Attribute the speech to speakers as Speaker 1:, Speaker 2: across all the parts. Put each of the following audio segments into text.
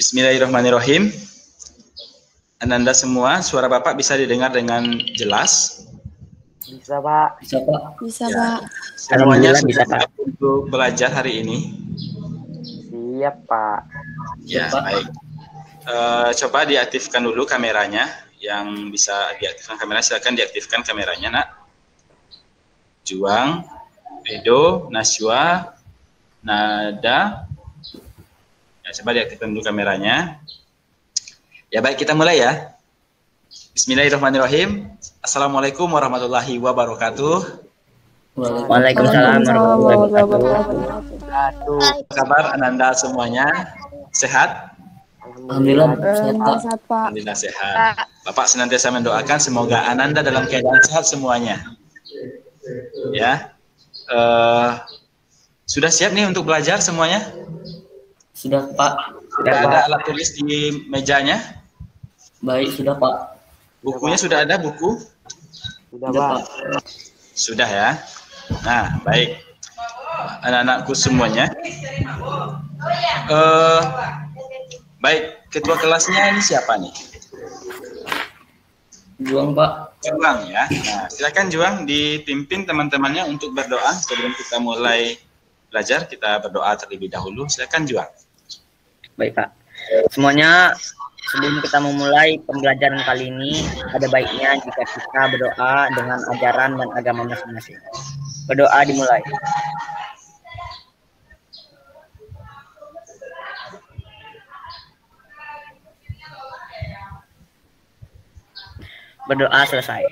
Speaker 1: Bismillahirrahmanirrahim. Ananda semua, suara Bapak bisa didengar dengan jelas?
Speaker 2: Bisa, Pak.
Speaker 3: Bisa, Pak.
Speaker 4: Bisa,
Speaker 1: Ya.
Speaker 4: Pak.
Speaker 1: Semuanya
Speaker 3: Alhamdulillah
Speaker 1: sudah
Speaker 3: bisa, Pak.
Speaker 1: siap untuk belajar hari ini?
Speaker 2: Siap, Pak.
Speaker 1: Ya,
Speaker 3: Pak.
Speaker 1: baik. Coba diaktifkan dulu kameranya. Yang bisa diaktifkan kameranya, silakan diaktifkan kameranya, Nak. Juang, Edo, Naswa, Nada. Ya, coba diaktifkan dulu kameranya. Ya, baik, kita mulai ya. Bismillahirrahmanirrahim. Assalamualaikum warahmatullahi wabarakatuh.
Speaker 3: Waalaikumsalam warahmatullahi wabarakatuh.
Speaker 1: Apa kabar Ananda semuanya? Sehat?
Speaker 3: Alhamdulillah sehat, Pak.
Speaker 4: Sehat, Pak.
Speaker 1: Alhamdulillah sehat. Bapak senantiasa mendoakan semoga Ananda dalam keadaan sehat semuanya. Ya, sudah siap nih untuk belajar semuanya?
Speaker 3: Sudah, Pak.
Speaker 1: Sudah ada alat tulis di mejanya?
Speaker 3: Baik, sudah, Pak.
Speaker 1: Bukunya sudah ada buku?
Speaker 2: Sudah,
Speaker 3: Sudah,
Speaker 2: Pak.
Speaker 3: Pak.
Speaker 1: Sudah ya. Nah, baik. Anak-anakku semuanya. Baik, ketua kelasnya ini siapa nih?
Speaker 3: Juang, Pak.
Speaker 1: Juang ya. Nah, silakan Juang dipimpin teman-temannya untuk berdoa sebelum kita mulai belajar. Kita berdoa terlebih dahulu. Silakan Juang.
Speaker 3: Baik, Pak. Semuanya, sebelum kita memulai pembelajaran kali ini, ada baiknya jika kita berdoa dengan ajaran dan agama masing-masing. Berdoa dimulai. Berdoa selesai.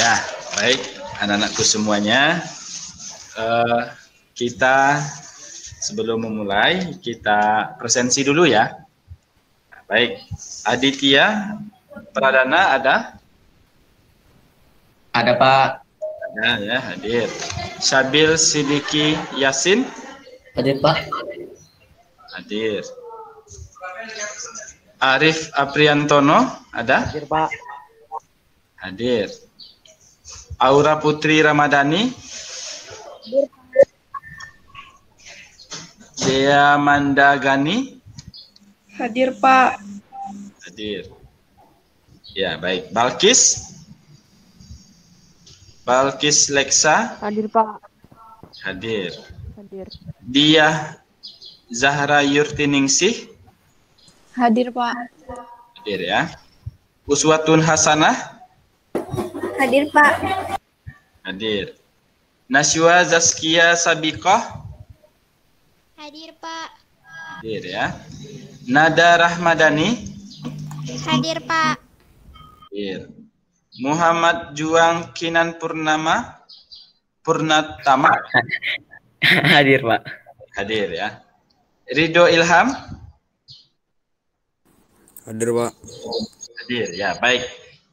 Speaker 1: Ya, baik anak-anakku semuanya. Kita sebelum memulai, kita presensi dulu ya. Baik, Aditya Pradana ada?
Speaker 3: Ada, Pak.
Speaker 1: Ada ya, hadir. Syabil Sidiki Yasin?
Speaker 3: Hadir, Pak.
Speaker 1: Hadir. Arif Apriantono ada?
Speaker 2: Hadir, Pak.
Speaker 1: Hadir. Aura Putri Ramadhani? Dea Mandagani?
Speaker 4: Hadir, Pak.
Speaker 1: Hadir. Ya, baik. Balkis? Balkis Leksa?
Speaker 4: Hadir, Pak.
Speaker 1: Hadir.
Speaker 4: Hadir.
Speaker 1: Dia Zahra Yurtiningsih?
Speaker 4: Hadir, Pak.
Speaker 1: Hadir ya. Uswatun Hasanah?
Speaker 4: Hadir, Pak.
Speaker 1: Hadir. Naswa Zaskia Sabiqah?
Speaker 5: Hadir, Pak.
Speaker 1: Hadir ya. Nada Rahmadani?
Speaker 5: Hadir, Pak.
Speaker 1: Hadir. Muhammad Juang Kinan Purnatama?
Speaker 3: Hadir, Pak.
Speaker 1: Hadir ya. Ridho Ilham?
Speaker 6: Hadir, Pak.
Speaker 1: Hadir ya, baik.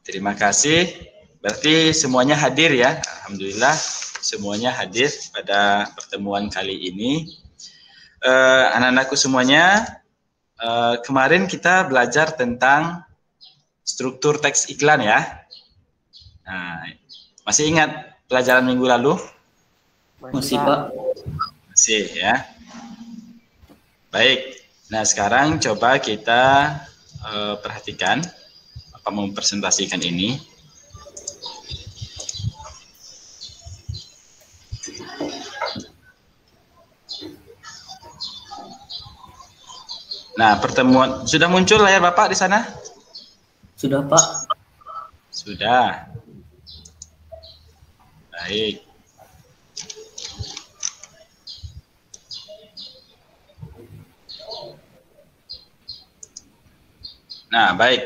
Speaker 1: Terima kasih. Berarti semuanya hadir ya. Alhamdulillah semuanya hadir pada pertemuan kali ini. Anak-anakku semuanya, kemarin kita belajar tentang struktur teks iklan ya. Nah, masih ingat pelajaran minggu lalu?
Speaker 3: Masih, Pak.
Speaker 1: Masih ya. Baik. Nah, sekarang coba kita perhatikan apa mempresentasikan ini. Nah, pertemuan sudah muncul layar Bapak di sana?
Speaker 3: Sudah, Pak.
Speaker 1: Sudah. Baik. Nah, baik.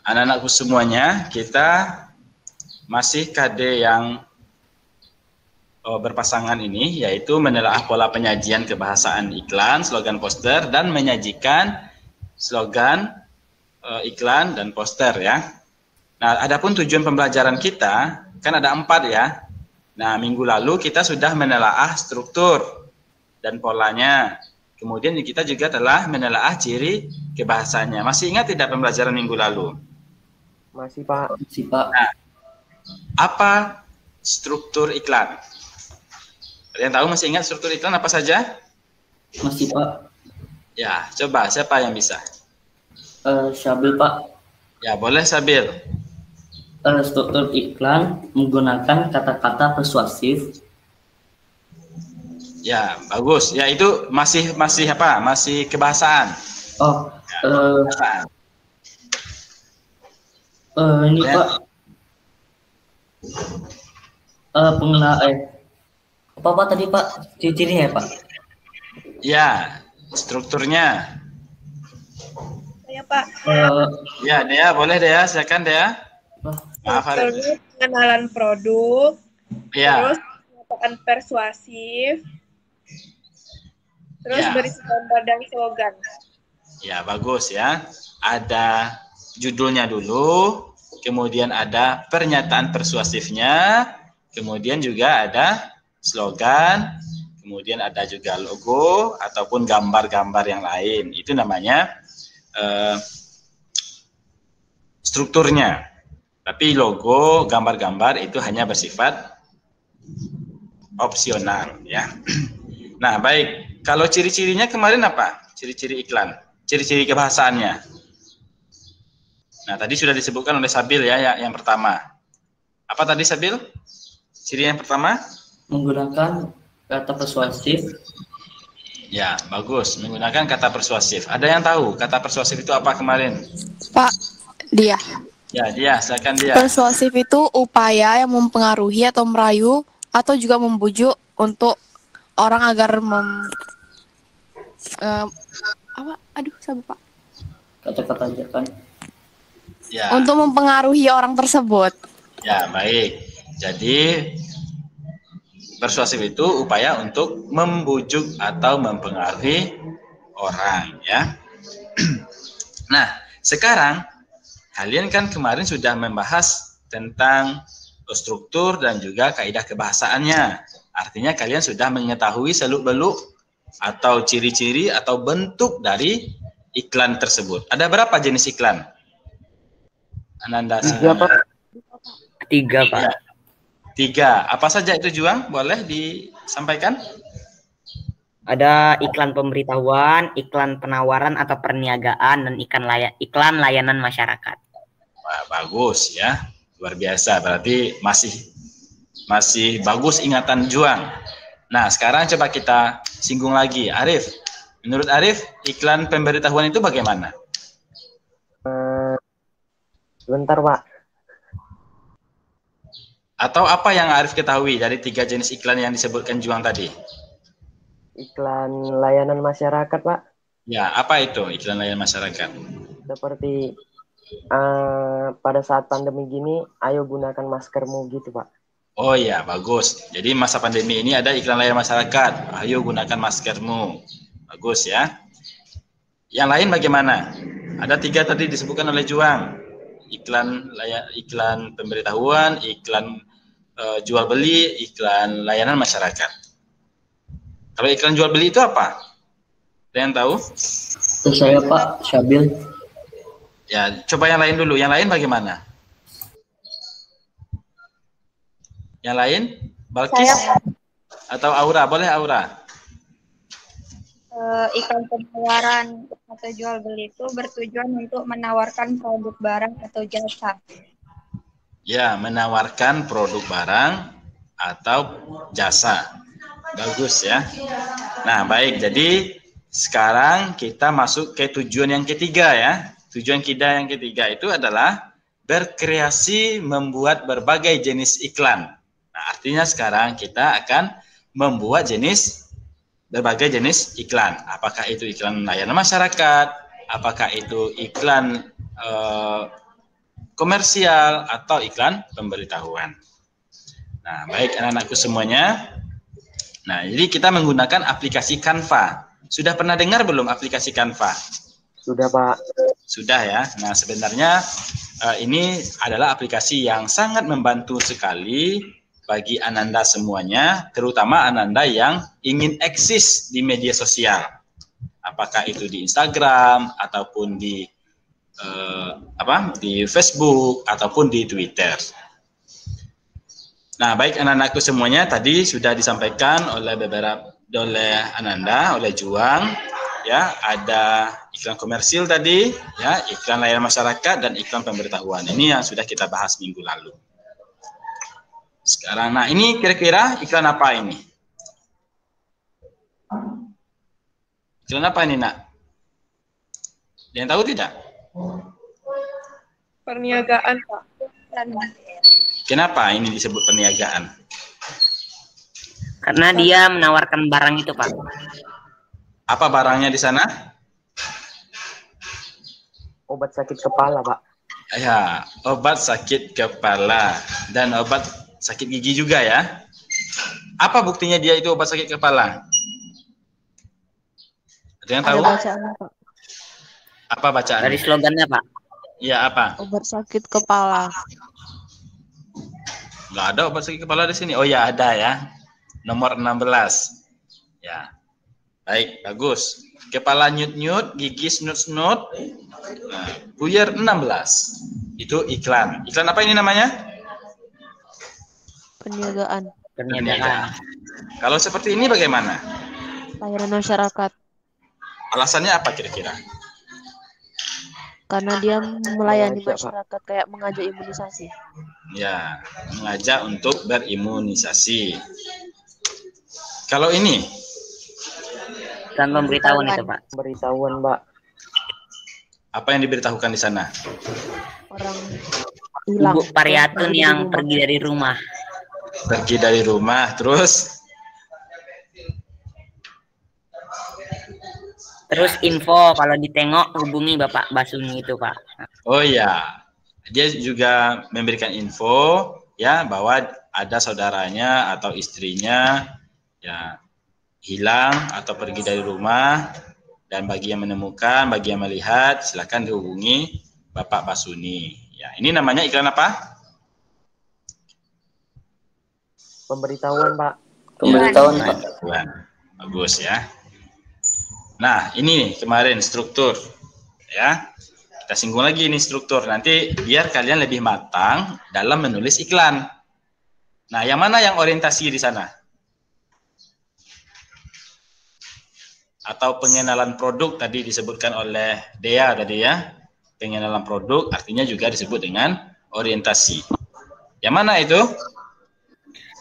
Speaker 1: Anak-anakku semuanya, kita masih KD yang berpasangan ini, yaitu menelaah pola penyajian kebahasaan iklan, slogan poster, dan menyajikan slogan iklan dan poster ya. Nah, adapun tujuan pembelajaran kita, kan ada 4 ya. Nah, minggu lalu kita sudah menelaah struktur dan polanya. Kemudian kita juga telah menelaah ciri kebahasanya. Masih ingat tidak pembelajaran minggu lalu?
Speaker 2: Masih, Pak.
Speaker 3: Masih, Pak.
Speaker 1: Nah, apa struktur iklan? Ada yang tahu, masih ingat struktur iklan apa saja?
Speaker 6: Masih Pak.
Speaker 1: Ya, coba siapa yang bisa?
Speaker 6: Syabil Pak.
Speaker 1: Ya, boleh Sabil.
Speaker 6: Struktur iklan menggunakan kata-kata persuasif.
Speaker 1: Ya, bagus. Ya, itu masih apa? Masih kebahasaan.
Speaker 6: Oh,
Speaker 1: Kebahasaan.
Speaker 6: ini
Speaker 1: Ya.
Speaker 6: Pak. Apa Pak tadi Pak? Ciri-cirinya ya Pak?
Speaker 1: Ya, strukturnya.
Speaker 4: Saya Pak.
Speaker 1: Ya, Dea, boleh Dea, silakan Dea. Maaf, Arif.
Speaker 4: Strukturnya pengenalan produk,
Speaker 1: Ya,
Speaker 4: terus pengetahuan persuasif, terus
Speaker 1: Ya.
Speaker 4: berisi gambar dan slogan.
Speaker 1: ya bagus ya. Ada judulnya dulu, kemudian ada pernyataan persuasifnya, kemudian juga ada slogan, kemudian ada juga logo ataupun gambar-gambar yang lain. Itu namanya strukturnya. Tapi logo, gambar-gambar itu hanya bersifat opsional ya. Nah, baik. Kalau ciri-cirinya kemarin apa? Ciri-ciri iklan, ciri-ciri kebahasaannya. Nah, tadi sudah disebutkan oleh Sabil ya, yang pertama. Apa tadi Sabil? Ciri yang pertama?
Speaker 6: Menggunakan kata persuasif.
Speaker 1: Ya, bagus. Menggunakan kata persuasif. Ada yang tahu kata persuasif itu apa kemarin?
Speaker 7: Pak, dia.
Speaker 1: Ya, dia. Silakan dia.
Speaker 7: Persuasif itu upaya yang mempengaruhi atau merayu atau juga membujuk untuk orang agar sabar Pak.
Speaker 6: Kata-kata aja kan.
Speaker 1: Ya.
Speaker 7: Untuk mempengaruhi orang tersebut.
Speaker 1: Ya, baik. Jadi persuasif itu upaya untuk membujuk atau mempengaruhi orang ya. Nah, sekarang kalian kan kemarin sudah membahas tentang struktur dan juga kaidah kebahasaannya. Artinya kalian sudah mengetahui seluk-beluk atau ciri-ciri atau bentuk dari iklan tersebut. Ada berapa jenis iklan? Ananda?
Speaker 2: 3 Pak.
Speaker 3: 3 Pak.
Speaker 1: Ya. 3. Apa saja itu Juang? Boleh disampaikan?
Speaker 3: Ada iklan pemberitahuan, iklan penawaran atau perniagaan, dan iklan layanan masyarakat.
Speaker 1: Wah, bagus ya. Luar biasa. Berarti masih bagus ingatan Juang. Nah, sekarang coba kita singgung lagi. Arif, menurut Arif, iklan pemberitahuan itu bagaimana?
Speaker 2: Sebentar Pak.
Speaker 1: Atau apa yang Arif ketahui dari 3 jenis iklan yang disebutkan Juang tadi?
Speaker 2: Iklan layanan masyarakat Pak.
Speaker 1: Ya, apa itu iklan layanan masyarakat?
Speaker 2: Seperti pada saat pandemi gini, ayo gunakan maskermu gitu Pak.
Speaker 1: Oh iya, bagus. Jadi masa pandemi ini ada iklan layanan masyarakat. Ayo gunakan maskermu. Bagus ya. Yang lain bagaimana? Ada 3 tadi disebutkan oleh Juang. Iklan pemberitahuan, iklan jual beli, iklan layanan masyarakat. Kalau iklan jual beli itu apa? Ada yang tahu?
Speaker 6: Terus saya Pak Syabil.
Speaker 1: Ya, coba yang lain dulu. Yang lain bagaimana? Yang lain? Balkis atau Aura? Boleh Aura?
Speaker 8: Iklan penawaran atau jual beli itu bertujuan untuk menawarkan produk barang atau jasa.
Speaker 1: Ya, menawarkan produk barang atau jasa. Bagus ya. Nah, baik. Jadi sekarang kita masuk ke tujuan yang ketiga ya. Tujuan kita yang ketiga itu adalah berkreasi membuat berbagai jenis iklan. Nah, artinya sekarang kita akan membuat berbagai jenis iklan. Apakah itu iklan layanan masyarakat, apakah itu iklan komersial, atau iklan pemberitahuan. Nah, baik anak-anakku semuanya. Nah, jadi kita menggunakan aplikasi Canva. Sudah pernah dengar belum aplikasi Canva?
Speaker 2: Sudah Pak.
Speaker 1: Sudah ya. Nah, sebenarnya ini adalah aplikasi yang sangat membantu sekali bagi Ananda semuanya, terutama Ananda yang ingin eksis di media sosial. Apakah itu di Instagram ataupun di di Facebook ataupun di Twitter. Nah, baik anak-anakku semuanya, tadi sudah disampaikan oleh Ananda, oleh Juang, ya, ada iklan komersil tadi, ya, iklan layanan masyarakat dan iklan pemberitahuan. Ini yang sudah kita bahas minggu lalu. Sekarang, nah ini kira-kira iklan apa ini? Iklan apa ini, Nak? Ada yang tahu tidak?
Speaker 4: Perniagaan, Pak.
Speaker 1: Kenapa ini disebut perniagaan?
Speaker 3: Karena dia menawarkan barang itu, Pak.
Speaker 1: Apa barangnya di sana?
Speaker 2: Obat sakit kepala, Pak.
Speaker 1: Ya, obat sakit kepala dan obat sakit gigi juga ya. Apa buktinya dia itu obat sakit kepala? Ada yang tahu?
Speaker 7: Ada bacaannya, Pak.
Speaker 1: Apa bacaan?
Speaker 3: Dari slogannya, Pak.
Speaker 1: Ya, apa?
Speaker 7: Obat sakit kepala.
Speaker 1: Nggak ada obat sakit kepala di sini. Oh ya, ada ya. Nomor 16. Ya. Baik, bagus. Kepala nyut-nyut, gigi snut-snut. Nah, buyar 16. Itu iklan. Iklan apa ini namanya?
Speaker 7: Perniagaan.
Speaker 3: Perniagaan.
Speaker 1: Kalau seperti ini bagaimana?
Speaker 7: Layanan masyarakat.
Speaker 1: Alasannya apa kira-kira?
Speaker 7: Karena dia melayani
Speaker 2: Mengajak, Pak.
Speaker 7: masyarakat kayak mengajak imunisasi.
Speaker 1: Ya, mengajak untuk berimunisasi. Kalau ini,
Speaker 3: Dan pemberitahuan itu, Pak.
Speaker 2: Pemberitahuan, Pak.
Speaker 1: apa yang diberitahukan di sana?
Speaker 7: Orang hilang.
Speaker 3: Ibu Pariatun yang pergi dari rumah.
Speaker 1: Pergi dari rumah, terus
Speaker 3: Terus info kalau ditengok hubungi Bapak Basuni itu, Pak.
Speaker 1: oh ya, dia juga memberikan info ya bahwa ada saudaranya atau istrinya ya hilang atau pergi dari rumah, dan bagi yang menemukan, bagi yang melihat silakan dihubungi Bapak Basuni. Ya, ini namanya iklan apa?
Speaker 2: Pemberitahuan, Pak.
Speaker 6: Pemberitahuan, Pak.
Speaker 1: Pemberitahuan. Bagus ya. Nah, ini kemarin struktur ya. Kita singgung lagi ini struktur, nanti biar kalian lebih matang dalam menulis iklan. Nah, yang mana yang orientasi di sana? Atau pengenalan produk tadi disebutkan oleh Dea tadi ya. Pengenalan produk artinya juga disebut dengan orientasi. Yang mana itu?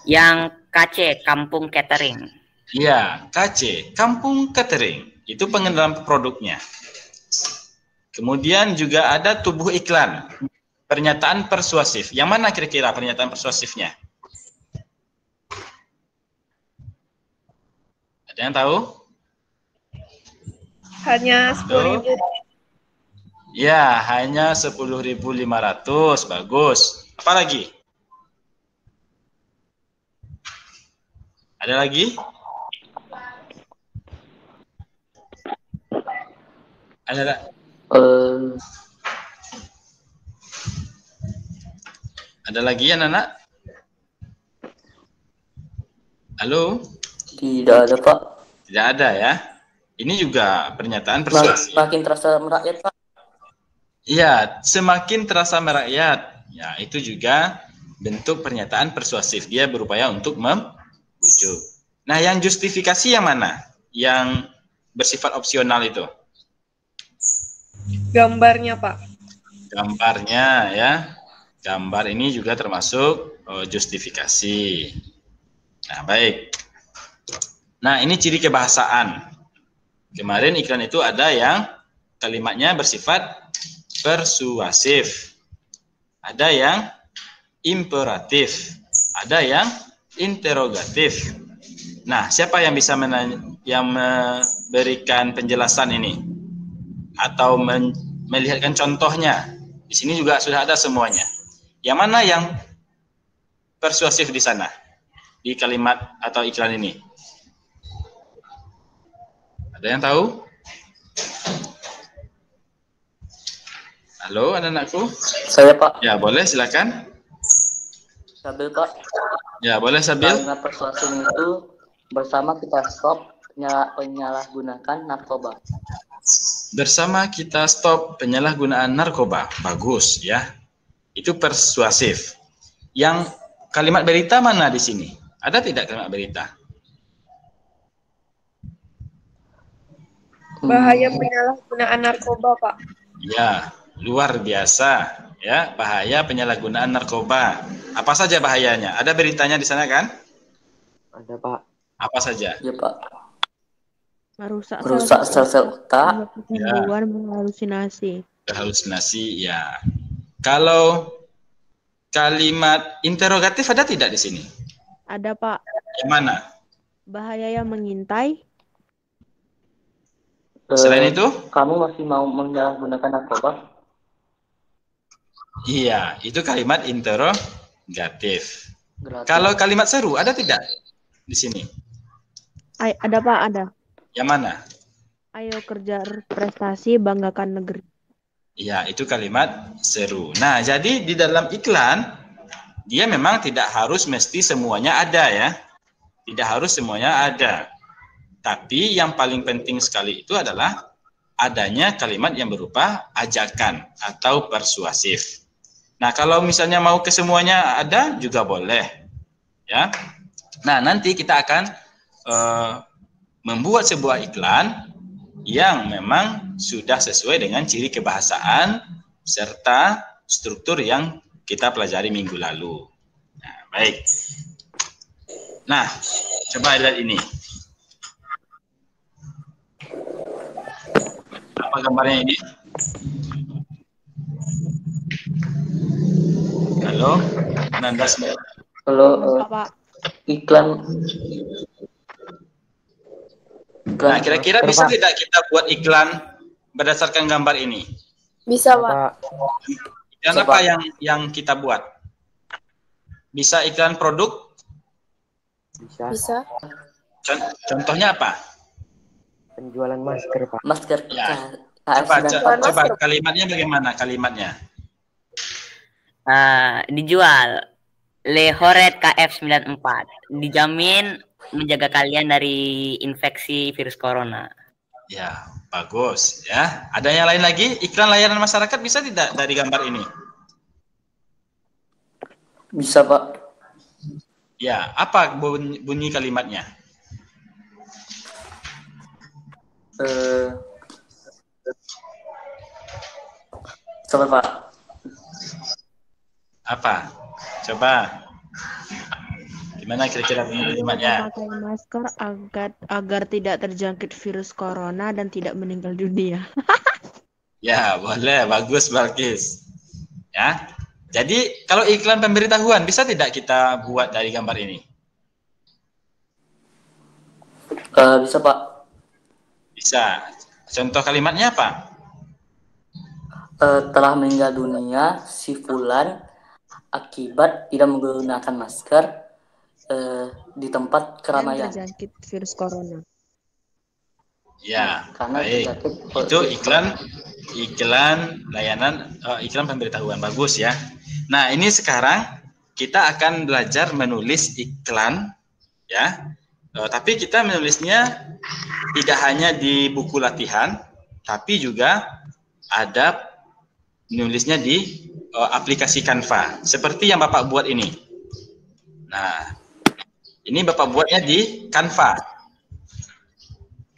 Speaker 3: Yang KC, Kampung Catering.
Speaker 1: Iya, KC, Kampung Catering. Itu pengenalan produknya. Kemudian juga ada tubuh iklan. Pernyataan persuasif. Yang mana kira-kira pernyataan persuasifnya? Ada yang tahu?
Speaker 4: Hanya 10.000.
Speaker 1: Ya, hanya 10.500. Bagus. Apa lagi? Ada lagi? Ada Ada lagi ya, Nana? Halo?
Speaker 6: Tidak ada, Pak.
Speaker 1: Tidak ada ya. Ini juga pernyataan persuasif.
Speaker 6: Makin terasa merakyat, Pak.
Speaker 1: Iya, semakin terasa merakyat. Ya, itu juga bentuk pernyataan persuasif. Dia berupaya untuk membujuk. Nah, yang justifikasi yang mana? Yang bersifat opsional itu?
Speaker 4: Gambarnya, Pak.
Speaker 1: Gambarnya ya. Gambar ini juga termasuk justifikasi. Nah, baik. Nah, ini ciri kebahasaan. Kemarin iklan itu ada yang kalimatnya bersifat persuasif. Ada yang imperatif. Ada yang interrogatif. Nah, siapa yang bisa memberikan penjelasan ini? Atau melihatkan contohnya? Di sini juga sudah ada semuanya. Yang mana yang persuasif di sana? Di kalimat atau iklan ini? Ada yang tahu? Halo, anak-anakku?
Speaker 6: Saya, Pak.
Speaker 1: Ya, boleh silakan.
Speaker 6: Sabil, Pak.
Speaker 1: Ya, boleh Sabil.
Speaker 6: Kalimat persuasif itu bersama kita stop penyalahgunakan narkoba.
Speaker 1: Bersama kita stop penyalahgunaan narkoba. Bagus ya. Itu persuasif. Yang kalimat berita mana di sini? Ada tidak kalimat berita?
Speaker 4: Bahaya penyalahgunaan narkoba, Pak.
Speaker 1: Ya, luar biasa. Ya, bahaya penyalahgunaan narkoba. Apa saja bahayanya? Ada beritanya di sana kan?
Speaker 2: Ada, Pak.
Speaker 1: Apa saja?
Speaker 6: Ya Pak.
Speaker 9: Merusak
Speaker 6: Sel-sel otak.
Speaker 9: gangguan menghalusinasi.
Speaker 1: Halusinasi, ya. Kalau kalimat interrogatif ada tidak di sini?
Speaker 9: Ada, Pak.
Speaker 1: Yang mana?
Speaker 9: Bahaya yang mengintai.
Speaker 1: Selain itu?
Speaker 6: Kamu masih mau menyalahgunakan narkoba?
Speaker 1: Iya, itu kalimat interrogatif.
Speaker 6: Gratis.
Speaker 1: Kalau kalimat seru ada tidak di sini?
Speaker 9: Ada, Pak, ada.
Speaker 1: Yang mana?
Speaker 9: Ayo kerja prestasi, banggakan negeri.
Speaker 1: Iya, itu kalimat seru. Nah, jadi di dalam iklan, dia memang tidak harus mesti semuanya ada ya. Tidak harus semuanya ada. Tapi yang paling penting sekali itu adalah adanya kalimat yang berupa ajakan atau persuasif. Nah, kalau misalnya mau ke semuanya ada juga boleh. Ya. Nah, nanti kita akan membuat sebuah iklan yang memang sudah sesuai dengan ciri kebahasaan serta struktur yang kita pelajari minggu lalu. Nah, baik. Nah, coba lihat ini. Apa gambarnya ini? Halo, Nanda semua.
Speaker 6: Kalau
Speaker 9: Pak.
Speaker 6: iklan.
Speaker 1: Nah, kira-kira bisa tidak kita buat iklan berdasarkan gambar ini?
Speaker 7: Bisa, Pak.
Speaker 1: Dan apa yang kita buat? Bisa iklan produk?
Speaker 2: Bisa.
Speaker 1: Contohnya apa?
Speaker 2: Penjualan masker, Pak.
Speaker 6: Masker.
Speaker 1: Ya.
Speaker 6: KF94.
Speaker 1: Coba kalimatnya bagaimana kalimatnya?
Speaker 3: Dijual Lehoret KF94, dijamin menjaga kalian dari infeksi virus corona.
Speaker 1: Ya, bagus ya. Ada yang lain lagi? Iklan layanan masyarakat bisa tidak dari gambar ini?
Speaker 6: Bisa, Pak.
Speaker 1: Ya, apa bunyi kalimatnya?
Speaker 6: Coba, Pak.
Speaker 1: Apa? Coba. Gimana kira-kira bunyi kalimatnya?
Speaker 9: Memakai masker agar tidak terjangkit virus corona dan tidak meninggal dunia.
Speaker 1: Ya, boleh. Bagus, Balkis. Ya. Jadi, kalau iklan pemberitahuan, bisa tidak kita buat dari gambar ini?
Speaker 6: Bisa, Pak.
Speaker 1: Bisa. Contoh kalimatnya apa?
Speaker 6: Telah meninggal dunia si Fulan akibat tidak menggunakan masker di tempat keramaian.
Speaker 9: Terjangkit virus corona.
Speaker 1: Ya,
Speaker 6: Karena
Speaker 1: baik. Itu iklan layanan, iklan pemberitahuan. Bagus ya. Nah, ini sekarang kita akan belajar menulis iklan, ya. Tapi kita menulisnya tidak hanya di buku latihan, tapi juga ada menulisnya di aplikasi Canva, seperti yang Bapak buat ini. Nah, ini Bapak buatnya di Canva.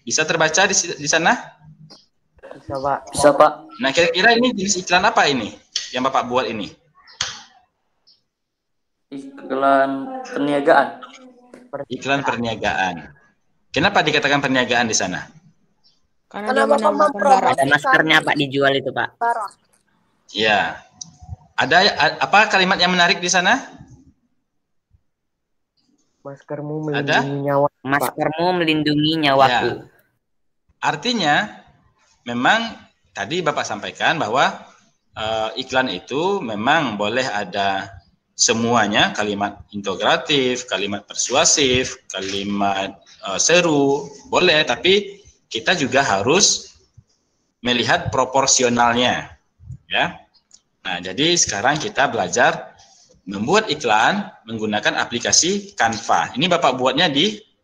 Speaker 1: Bisa terbaca di sana?
Speaker 2: Bisa, Pak.
Speaker 6: Bisa, Pak.
Speaker 1: Nah, kira-kira ini jenis iklan apa ini yang Bapak buat ini?
Speaker 6: Iklan perniagaan.
Speaker 1: Iklan perniagaan. Kenapa dikatakan perniagaan di sana?
Speaker 9: Karena dia menambahkan barang.
Speaker 3: Ada maskernya, Pak, dijual itu, Pak.
Speaker 1: Ya. Ada apa kalimat yang menarik di sana?
Speaker 2: Maskermu melindungi nyawa.
Speaker 3: Maskermu melindungi nyawaku.
Speaker 1: Ya. Artinya, memang tadi Bapak sampaikan bahwa iklan itu memang boleh ada semuanya, kalimat integratif, kalimat persuasif, kalimat seru, boleh, tapi kita juga harus melihat proporsionalnya, ya. Nah, jadi sekarang kita belajar membuat iklan menggunakan aplikasi Canva. Ini Bapak buatnya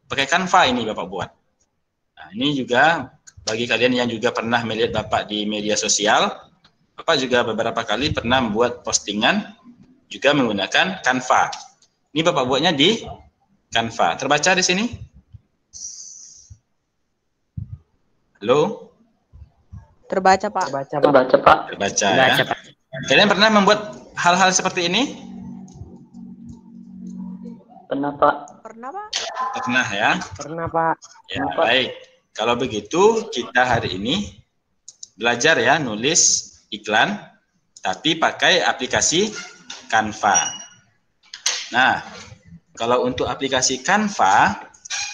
Speaker 1: pakai Canva ini Bapak buat. Nah, ini juga bagi kalian yang juga pernah melihat Bapak di media sosial, Bapak juga beberapa kali pernah membuat postingan juga menggunakan Canva. Ini Bapak buatnya di Canva. Terbaca di sini? Halo?
Speaker 9: Terbaca, Pak.
Speaker 6: Terbaca, Pak.
Speaker 1: Terbaca ya.
Speaker 3: Pak.
Speaker 1: Kalian pernah membuat hal-hal seperti ini?
Speaker 6: Pernah, Pak.
Speaker 9: Pernah, Pak?
Speaker 1: Pernah ya?
Speaker 2: Pernah, Pak.
Speaker 1: Ya, baik. Kalau begitu, kita hari ini belajar ya nulis iklan, tapi pakai aplikasi Canva. Nah, kalau untuk aplikasi Canva,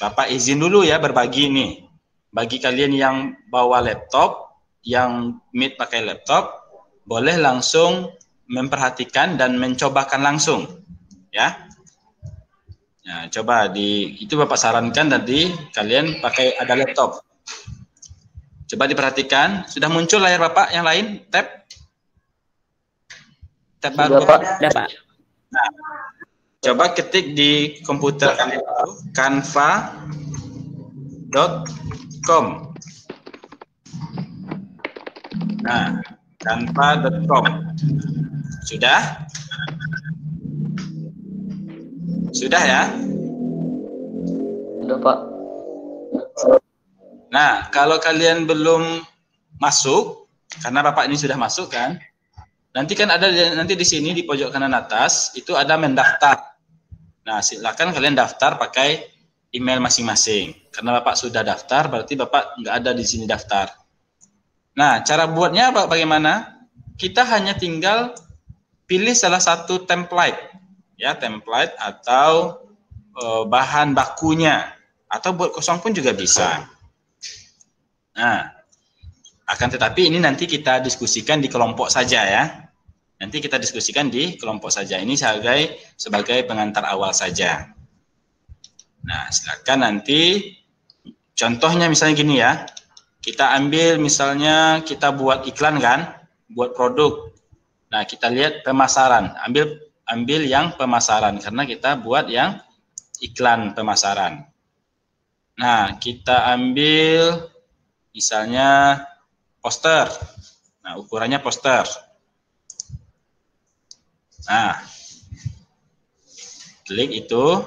Speaker 1: Bapak izin dulu ya berbagi nih. Bagi kalian yang bawa laptop, yang meet pakai laptop, boleh langsung memperhatikan dan mencobakan langsung, ya. Nah, coba itu Bapak sarankan tadi kalian pakai ada laptop. Coba diperhatikan, sudah muncul layar Bapak yang lain? Tab baru.
Speaker 3: Sudah, Pak.
Speaker 1: Nah, coba ketik di komputer kalian itu canva.com. Nah, canva.com. Sudah? Sudah ya?
Speaker 6: Sudah, Pak.
Speaker 1: Nah, kalau kalian belum masuk, karena Bapak ini sudah masuk kan, nanti kan ada nanti di sini di pojok kanan atas itu ada mendaftar. Nah, silakan kalian daftar pakai email masing-masing. Karena Bapak sudah daftar, berarti Bapak nggak ada di sini daftar. Nah, cara buatnya bagaimana? Kita hanya tinggal pilih salah satu template, ya template atau bahan bakunya, atau buat kosong pun juga bisa. Nah, akan tetapi ini nanti kita diskusikan di kelompok saja ya. Nanti kita diskusikan di kelompok saja. Ini sebagai pengantar awal saja. Nah, silakan nanti contohnya misalnya gini ya. Kita ambil misalnya kita buat iklan kan, buat produk. Nah, kita lihat pemasaran. Ambil yang pemasaran karena kita buat yang iklan pemasaran. Nah, kita ambil misalnya poster. Nah, ukurannya poster. Nah, klik itu,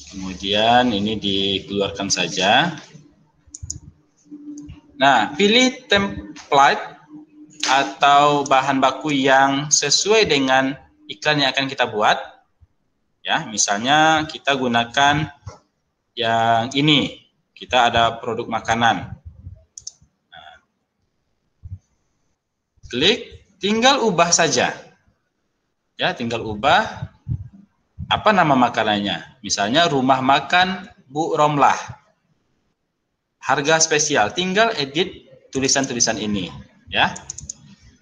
Speaker 1: kemudian ini dikeluarkan saja. Nah, pilih template atau bahan baku yang sesuai dengan iklan yang akan kita buat. Ya, misalnya kita gunakan yang ini. Kita ada produk makanan. Nah, klik, tinggal ubah saja. Ya, tinggal ubah apa nama makanannya. Misalnya rumah makan Bu Romlah. Harga spesial, tinggal edit tulisan-tulisan ini, ya.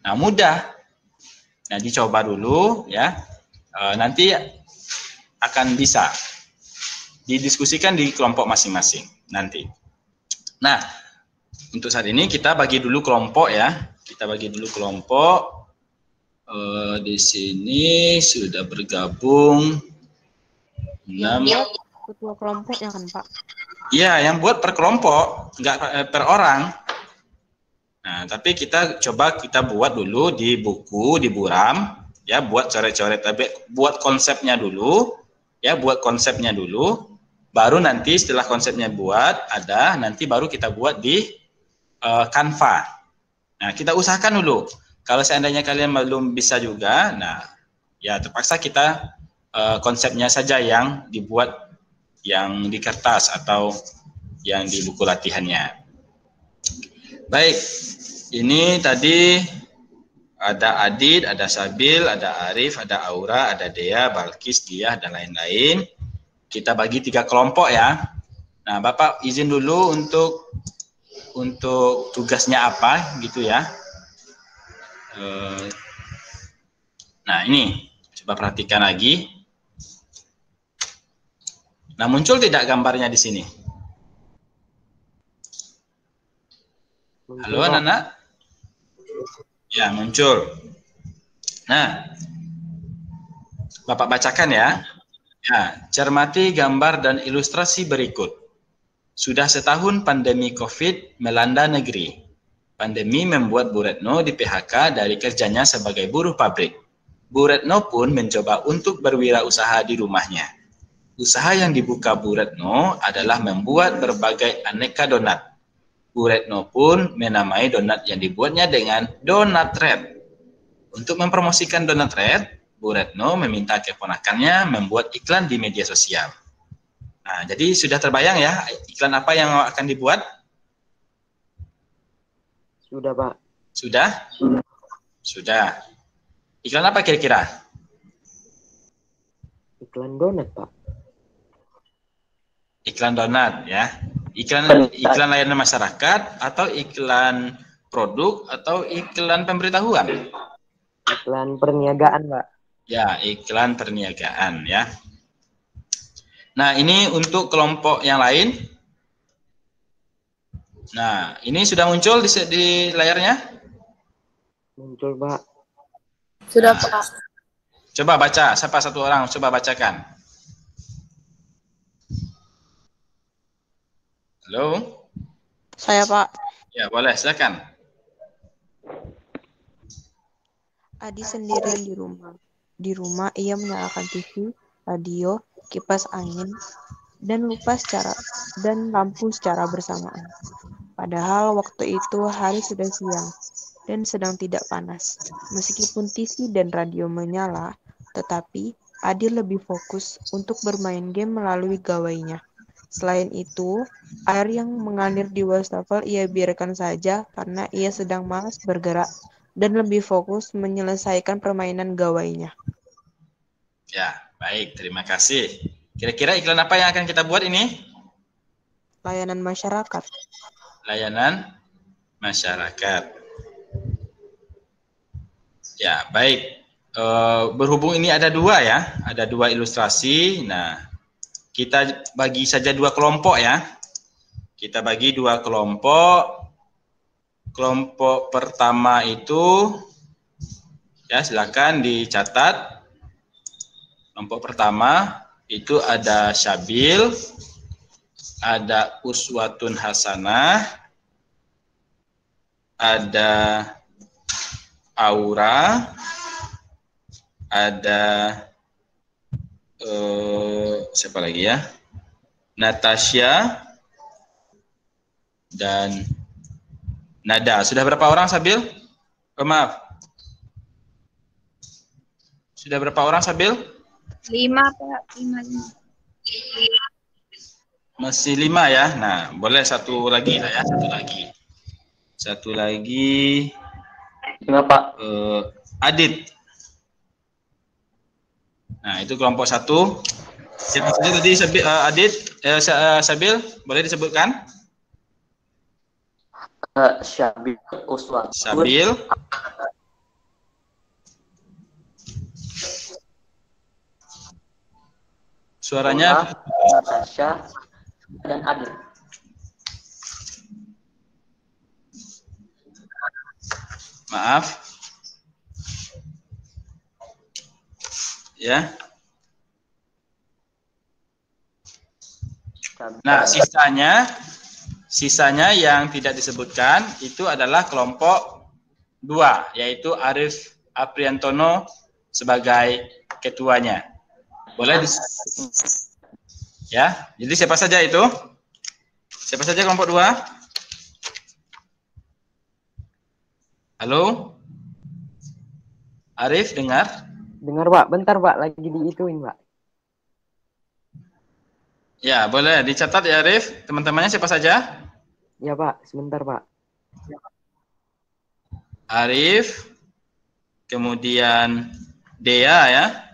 Speaker 1: Nah, mudah. Nah, dicoba dulu, ya. Nanti akan bisa didiskusikan di kelompok masing-masing nanti. Nah, untuk saat ini kita bagi dulu kelompok ya. Kita bagi dulu kelompok. Di sini sudah bergabung 6.
Speaker 9: Ketua kelompoknya kan, Pak?
Speaker 1: Iya, yang buat per kelompok, enggak per orang. Nah, tapi kita buat dulu di buku, di buram, ya, buat coret-coret, tapi buat konsepnya dulu, ya, buat konsepnya dulu, baru nanti setelah konsepnya nanti baru kita buat di Canva. Nah, kita usahakan dulu. Kalau seandainya kalian belum bisa juga, nah, ya terpaksa kita konsepnya saja yang dibuat yang di kertas atau yang di buku latihannya. Baik, ini tadi ada Adit, ada Sabil, ada Arif, ada Aura, ada Dea, Balkis, Diah, dan lain-lain. Kita bagi 3 kelompok ya. Nah, Bapak izin dulu untuk tugasnya apa gitu ya. Nah, ini coba perhatikan lagi. Nah, muncul tidak gambarnya di sini? Halo, anak-anak? Ya, muncul. Nah, Bapak bacakan ya. Ya, cermati gambar dan ilustrasi berikut. Sudah setahun pandemi COVID melanda negeri. Pandemi membuat Bu Retno di PHK dari kerjanya sebagai buruh pabrik. Bu Retno pun mencoba untuk berwirausaha di rumahnya. Usaha yang dibuka Bu Retno adalah membuat berbagai aneka donat. Bu Retno pun menamai donat yang dibuatnya dengan Donat Red. Untuk mempromosikan Donat Red, Bu Retno meminta keponakannya membuat iklan di media sosial. Nah, jadi sudah terbayang ya iklan apa yang akan dibuat?
Speaker 2: Sudah, Pak.
Speaker 1: Sudah? Sudah. Iklan apa kira-kira?
Speaker 2: Iklan donat, Pak.
Speaker 1: Iklan donat ya. Iklan layanan masyarakat atau iklan produk atau iklan pemberitahuan?
Speaker 2: Iklan perniagaan, Pak.
Speaker 1: Ya, iklan perniagaan ya. Nah, ini untuk kelompok yang lain. Nah, ini sudah muncul di layarnya?
Speaker 2: Muncul, Pak.
Speaker 7: Sudah,
Speaker 1: Nah,
Speaker 7: Pak.
Speaker 1: coba baca, siapa satu orang coba bacakan. Halo?
Speaker 9: Saya, Pak.
Speaker 1: Ya, boleh, silakan.
Speaker 9: Adi sendirian di rumah. Di rumah ia menyalakan TV, radio, kipas angin, dan lampu secara bersamaan. Padahal waktu itu hari sudah siang dan sedang tidak panas. Meskipun TV dan radio menyala, tetapi Adi lebih fokus untuk bermain game melalui gawainya. Selain itu, air yang mengalir di wastafel ia biarkan saja karena ia sedang malas bergerak dan lebih fokus menyelesaikan permainan gawainya.
Speaker 1: Ya, baik, terima kasih. Kira-kira iklan apa yang akan kita buat ini?
Speaker 9: Layanan masyarakat.
Speaker 1: Layanan masyarakat. Ya, baik. Berhubung ini ada dua ya, ada dua ilustrasi. Nah, kita bagi saja dua kelompok ya. Kita bagi dua kelompok. Kelompok pertama itu, ya silakan dicatat. Kelompok pertama itu ada Syabil, ada Uswatun Hasanah, ada Aura, ada siapa lagi ya? Natasha dan Nada. Sudah berapa orang, Sabil? Maaf. Sudah berapa orang, Sabil?
Speaker 8: 5, Pak. 5.
Speaker 1: Masih 5 ya. Nah, boleh satu lagi lah ya, satu lagi. Satu lagi.
Speaker 6: 5, Pak.
Speaker 1: Adit. Nah, itu kelompok 1. Siapa saja tadi Adit, Sabil, boleh disebutkan?
Speaker 6: Syabil, Uswatun.
Speaker 1: Sabil. Suaranya
Speaker 6: Natasha dan Adit.
Speaker 1: Maaf. Ya. Nah, sisanya yang tidak disebutkan itu adalah kelompok 2, yaitu Arif Apriantono sebagai ketuanya. Boleh ya. Jadi siapa saja itu? Siapa saja kelompok 2? Halo? Arif, dengar?
Speaker 2: Dengar, Pak. Bentar, Pak. Lagi diituin, Pak.
Speaker 1: Ya, boleh dicatat ya, Arif. Teman-temannya siapa saja?
Speaker 2: Ya, Pak. Sebentar, Pak.
Speaker 1: Arif, kemudian Dea ya.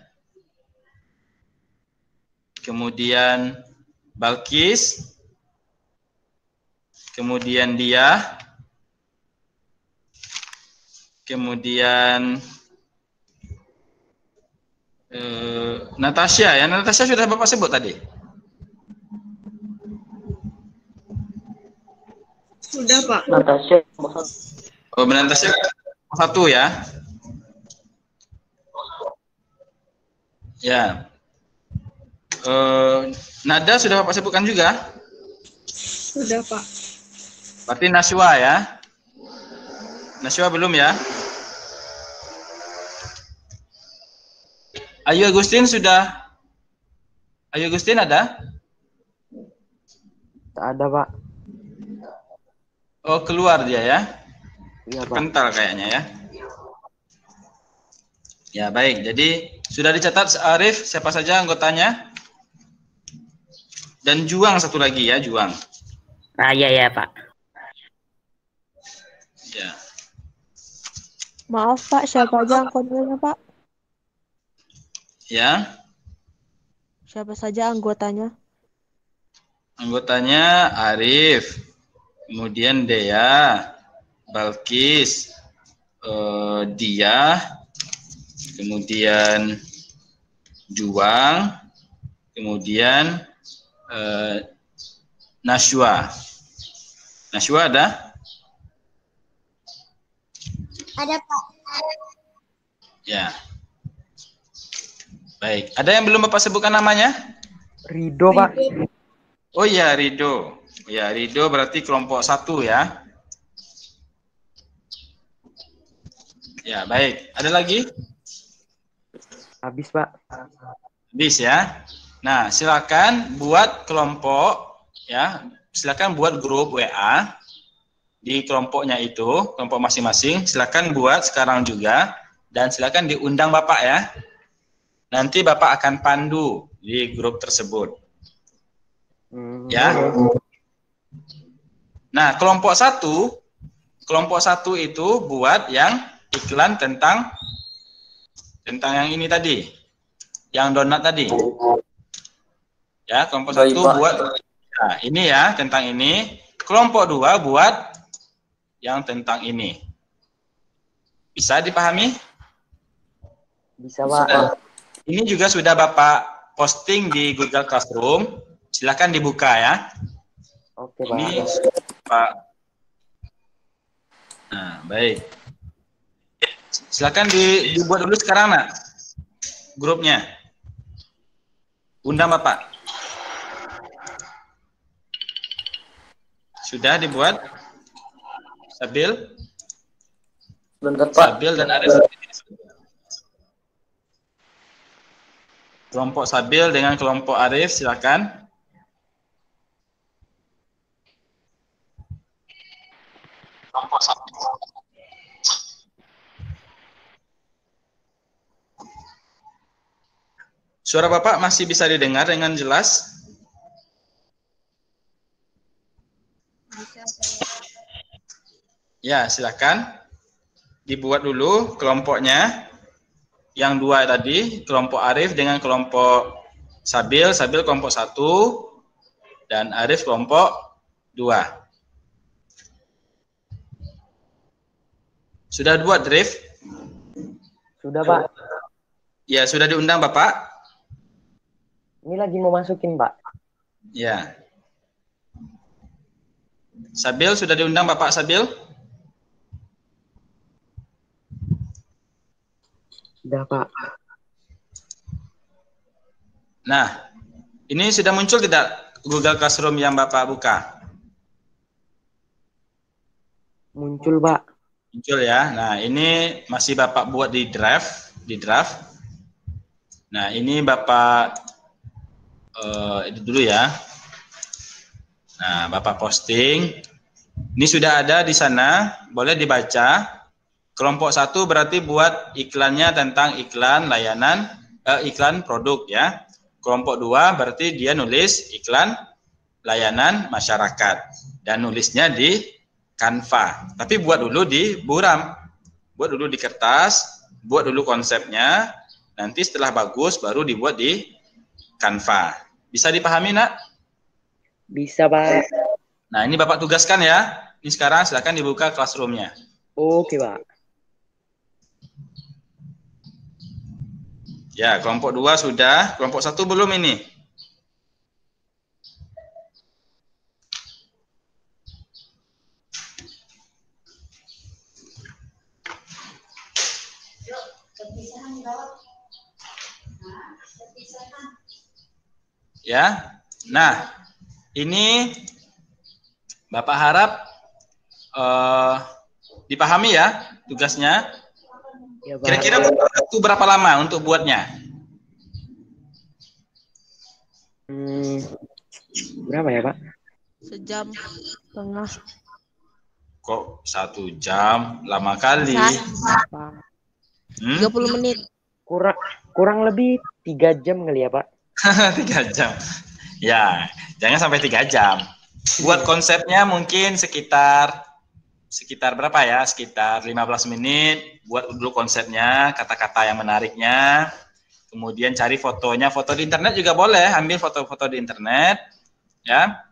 Speaker 1: Kemudian Balkis, kemudian Dia, kemudian Natasha ya. Natasha sudah Bapak sebut tadi.
Speaker 4: Sudah, Pak.
Speaker 6: Natasha.
Speaker 1: Oh, Natasha 1 ya. Ya. Nada sudah Bapak sebutkan juga?
Speaker 4: Sudah, Pak.
Speaker 1: Berarti Naswa ya? Naswa belum ya? Ayu Agustin sudah? Ayu Agustin ada?
Speaker 2: Tak ada, Pak.
Speaker 1: Oh, keluar dia ya?
Speaker 2: Iya, Pak.
Speaker 1: Kental kayaknya ya. Ya, baik. Jadi sudah dicatat Arif, siapa saja anggotanya? Dan Juang satu lagi ya, Juang.
Speaker 3: Ya Pak.
Speaker 1: Ya.
Speaker 9: Maaf Pak, siapa aja anggotanya Pak?
Speaker 1: Ya.
Speaker 9: Siapa saja anggotanya?
Speaker 1: Anggotanya Arif, kemudian Dea, Balkis, Dia, kemudian Juang, kemudian Nashwa. Nashwa ada?
Speaker 5: Ada, Pak.
Speaker 1: Ya. Baik. Ada yang belum Bapak sebutkan namanya?
Speaker 2: Rido, Pak.
Speaker 1: Oh ya, Rido. Ya, Rido berarti kelompok 1 ya. Ya, baik. Ada lagi?
Speaker 2: Habis, Pak.
Speaker 1: Habis ya. Nah, silakan buat kelompok ya. Silakan buat grup WA di kelompoknya itu, kelompok masing-masing. Silakan buat sekarang juga dan silakan diundang Bapak ya. Nanti Bapak akan pandu di grup tersebut. Ya. Nah, kelompok 1 itu buat yang iklan tentang yang ini tadi. Yang donat tadi. Ya, kelompok 1 buat nah, ini ya, tentang ini. Kelompok 2 buat yang tentang ini. Bisa dipahami?
Speaker 2: Bisa, Pak.
Speaker 1: Ini juga sudah Bapak posting di Google Classroom. Silakan dibuka ya.
Speaker 2: Oke, Pak.
Speaker 1: Ini Pak. Nah, baik. Silakan dibuat dulu sekarang, Nak. Grupnya. Undang Bapak. Sudah dibuat? Sabil?
Speaker 6: Bentar, Pak.
Speaker 1: Sabil dan Arif. Kelompok Sabil dengan kelompok Arif, silakan. Kelompok Sabil. Suara Bapak masih bisa didengar dengan jelas? Ya, silakan. Dibuat dulu kelompoknya. Yang 2 tadi, kelompok Arif dengan kelompok Sabil. Sabil kelompok 1 dan Arif kelompok 2. Sudah buat, Rif?
Speaker 2: Sudah, Pak.
Speaker 1: Ya, sudah diundang Bapak?
Speaker 2: Ini lagi mau masukin, Pak.
Speaker 1: Ya. Sabil sudah diundang Bapak Sabil?
Speaker 2: Sudah, Pak.
Speaker 1: Nah, ini sudah muncul tidak Google Classroom yang Bapak buka?
Speaker 2: Muncul, Pak.
Speaker 1: Muncul ya. Nah, ini masih Bapak buat di draft. Nah, ini Bapak itu dulu ya. Nah, Bapak posting. Ini sudah ada di sana, boleh dibaca. Kelompok 1 berarti buat iklannya tentang iklan layanan, iklan produk ya. Kelompok 2 berarti dia nulis iklan layanan masyarakat dan nulisnya di Canva. Tapi buat dulu di buram, buat dulu di kertas, buat dulu konsepnya. Nanti setelah bagus baru dibuat di Canva. Bisa dipahami, Nak?
Speaker 2: Bisa, Pak.
Speaker 1: Nah, ini Bapak tugaskan ya. Ini sekarang silakan dibuka classroom-nya.
Speaker 2: Oke, Pak.
Speaker 1: Ya, kelompok 2 sudah, kelompok 1 belum ini. Ya. Nah, ini Bapak harap dipahami ya tugasnya.
Speaker 2: Ya, Pak.
Speaker 1: Kira-kira waktu berapa lama untuk buatnya?
Speaker 2: Hmm, berapa ya, Pak?
Speaker 9: Sejam setengah.
Speaker 1: Kok 1 jam? Lama kali.
Speaker 9: Bisa, Pak. 30 menit.
Speaker 2: Kurang lebih 3 jam kali ya, Pak?
Speaker 1: 3 jam. Ya, jangan sampai 3 jam. Buat konsepnya mungkin sekitar berapa ya? Sekitar 15 menit. Buat dulu konsepnya, kata-kata yang menariknya. Kemudian cari fotonya, foto di internet juga boleh, ambil foto-foto di internet, ya.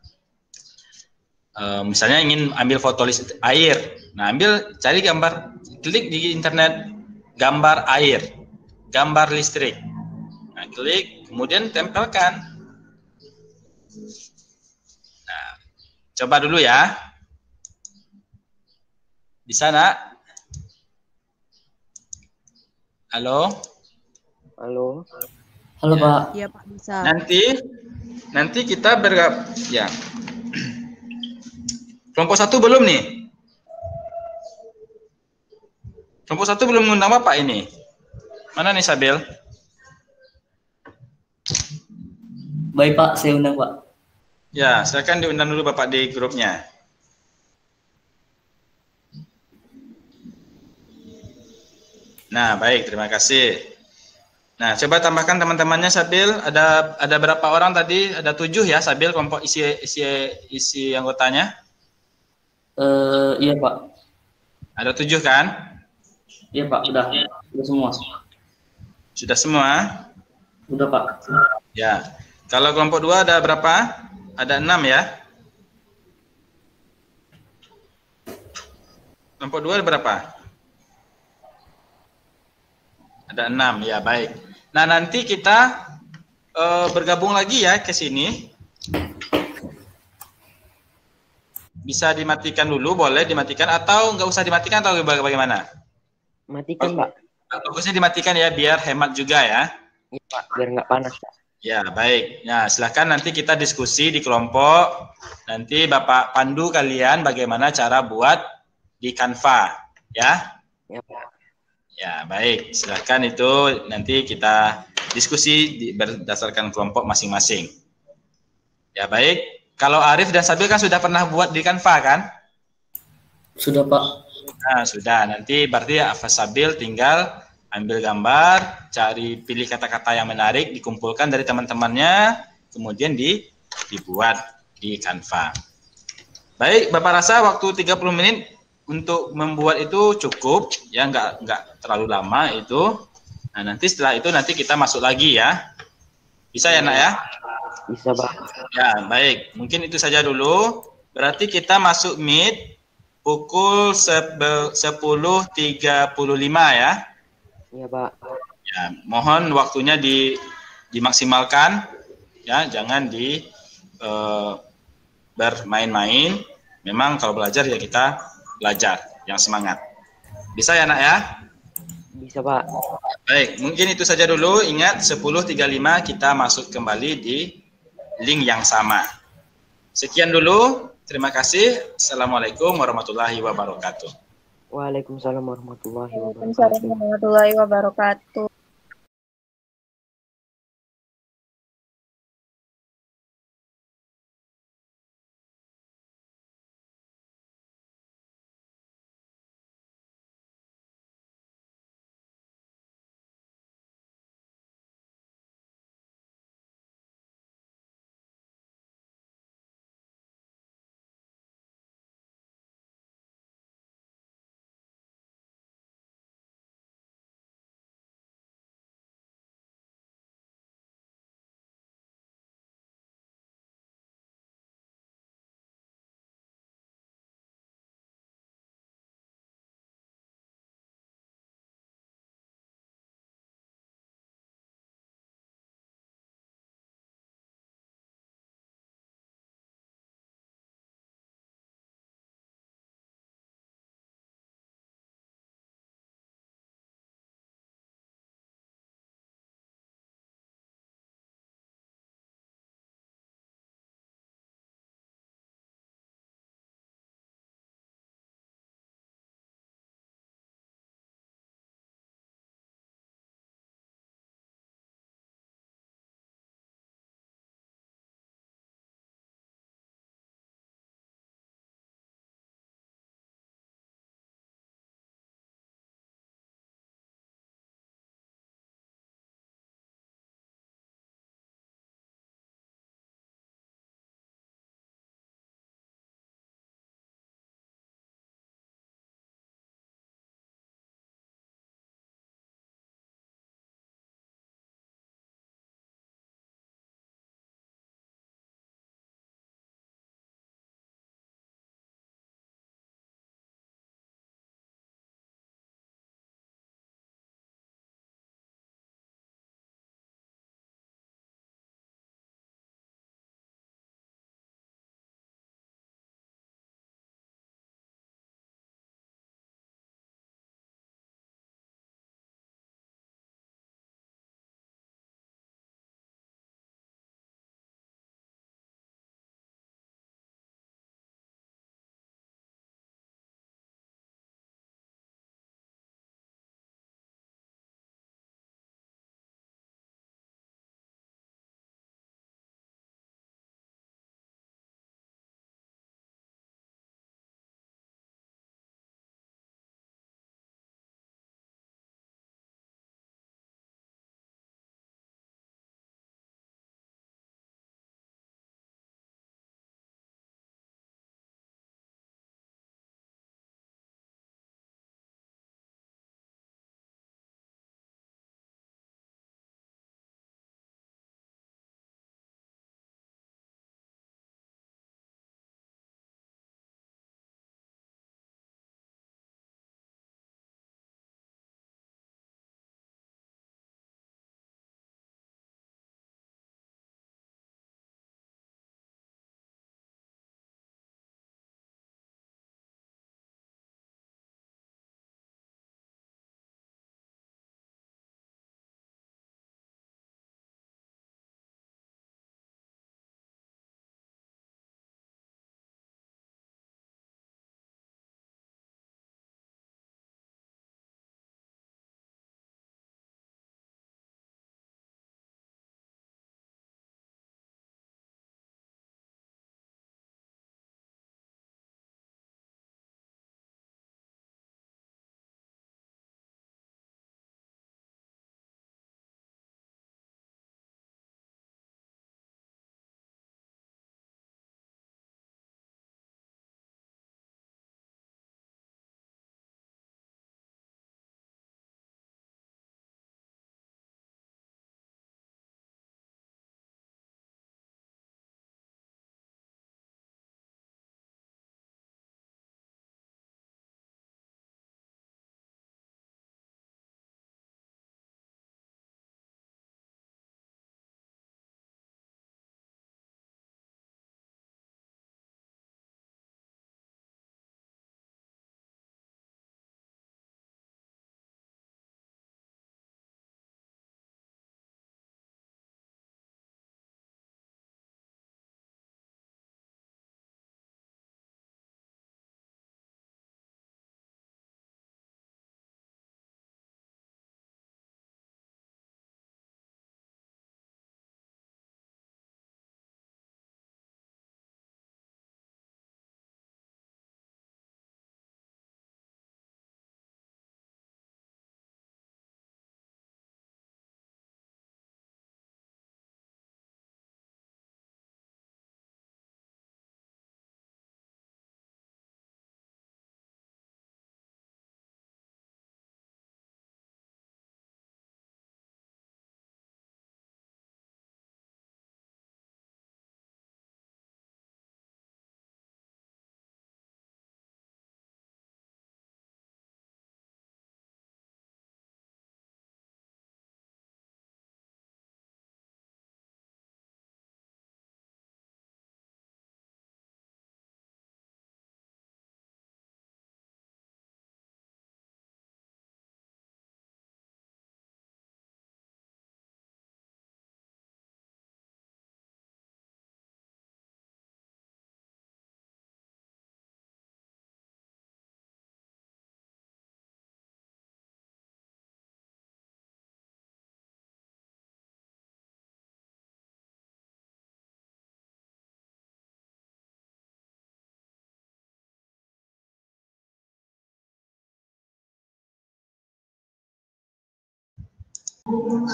Speaker 1: Misalnya ingin ambil foto air, nah cari gambar, klik di internet gambar air, gambar listrik, nah klik, kemudian tempelkan. Nah, coba dulu ya, bisa nak? Halo?
Speaker 2: Halo?
Speaker 6: Halo, Pak.
Speaker 9: Iya, Pak, bisa.
Speaker 1: Nanti kita ya. Kelompok 1 belum nih? Kelompok 1 belum mengundang Bapak ini. Mana nih Sabil?
Speaker 6: Baik, Pak, saya undang, Pak.
Speaker 1: Ya, silakan diundang dulu Bapak di grupnya. Nah, baik, terima kasih. Nah, coba tambahkan teman-temannya Sabil. Ada berapa orang tadi? Ada 7 ya Sabil kelompok isi anggotanya?
Speaker 6: Iya, Pak.
Speaker 1: Ada 7 kan?
Speaker 6: Iya, Pak, udah semua.
Speaker 1: Sudah semua?
Speaker 6: Udah, Pak.
Speaker 1: Ya. Kalau kelompok 2 ada berapa? Ada 6 ya? Kelompok 2 ada berapa? Ada 6, ya baik. Nah, nanti kita bergabung lagi ya ke sini. Bisa dimatikan dulu, boleh dimatikan atau nggak usah dimatikan atau bagaimana?
Speaker 2: Matikan, Pak.
Speaker 1: Bagusnya dimatikan ya, biar hemat juga ya.
Speaker 2: Iya, Pak, biar nggak panas, Pak.
Speaker 1: Ya, baik. Nah, silahkan nanti kita diskusi di kelompok. Nanti Bapak pandu kalian bagaimana cara buat di Canva, ya.
Speaker 2: Ya, Pak.
Speaker 1: Ya, baik. Silahkan itu nanti kita diskusi berdasarkan kelompok masing-masing. Ya, baik. Kalau Arif dan Sabil kan sudah pernah buat di Canva kan?
Speaker 6: Sudah, Pak.
Speaker 1: Nah, sudah. Nanti berarti Afas Sabil tinggal ambil gambar, pilih kata-kata yang menarik, dikumpulkan dari teman-temannya, kemudian dibuat di Canva. Baik, Bapak rasa waktu 30 menit untuk membuat itu cukup, ya nggak terlalu lama itu. Nah, nanti setelah itu nanti kita masuk lagi ya. Bisa ya, Nak ya?
Speaker 2: Bisa, Pak.
Speaker 1: Ya, baik. Mungkin itu saja dulu. Berarti kita masuk Meet pukul 10.35 ya.
Speaker 2: Iya, Pak.
Speaker 1: Ya, mohon waktunya dimaksimalkan ya, jangan bermain-main. Memang kalau belajar ya kita belajar yang semangat. Bisa ya, Nak ya?
Speaker 2: Bisa, Pak.
Speaker 1: Baik, mungkin itu saja dulu. Ingat 10.35 kita masuk kembali di link yang sama. Sekian dulu. Terima kasih. Assalamualaikum warahmatullahi wabarakatuh.
Speaker 2: Waalaikumsalam warahmatullahi wabarakatuh.
Speaker 8: Waalaikumsalam warahmatullahi wabarakatuh.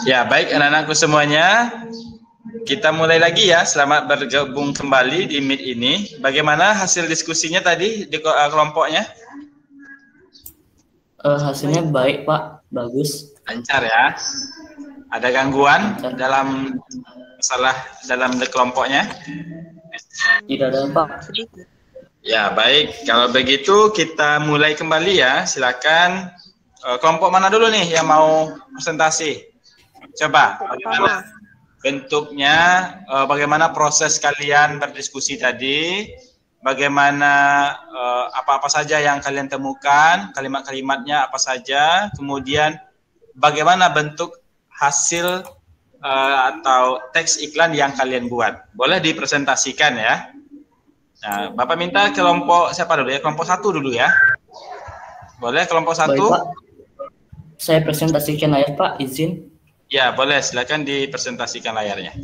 Speaker 1: Ya, baik anak-anakku semuanya. Kita mulai lagi ya. Selamat bergabung kembali di Meet ini. Bagaimana hasil diskusinya tadi di kelompoknya?
Speaker 6: Hasilnya baik, Pak. Bagus.
Speaker 1: Lancar ya. Ada gangguan dalam masalah dalam kelompoknya?
Speaker 6: Tidak ada, Pak.
Speaker 1: Ya, baik. Kalau begitu kita mulai kembali ya. Silakan. Kelompok mana dulu nih yang mau presentasi? Coba, bagaimana bentuknya, bagaimana proses kalian berdiskusi tadi, bagaimana apa-apa saja yang kalian temukan, kalimat-kalimatnya apa saja, kemudian bagaimana bentuk hasil atau teks iklan yang kalian buat. Boleh dipresentasikan ya. Nah, Bapak minta kelompok siapa dulu ya? Kelompok 1 dulu ya. Boleh kelompok 1?
Speaker 6: Baik, Pak. Saya presentasikan layar, Pak, izin.
Speaker 1: Ya, boleh. Silakan dipresentasikan layarnya.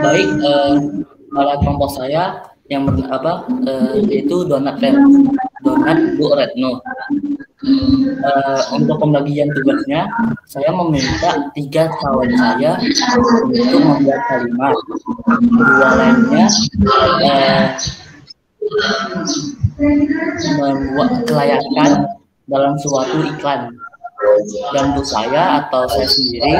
Speaker 6: Baik, pada kelompok saya yang yaitu donat Bu Retno. Untuk pembagian tugasnya, saya meminta 3 kawan saya untuk membuat kalimat. 2 lainnya membuat kelayakan dalam suatu iklan. Dan untuk saya atau saya sendiri,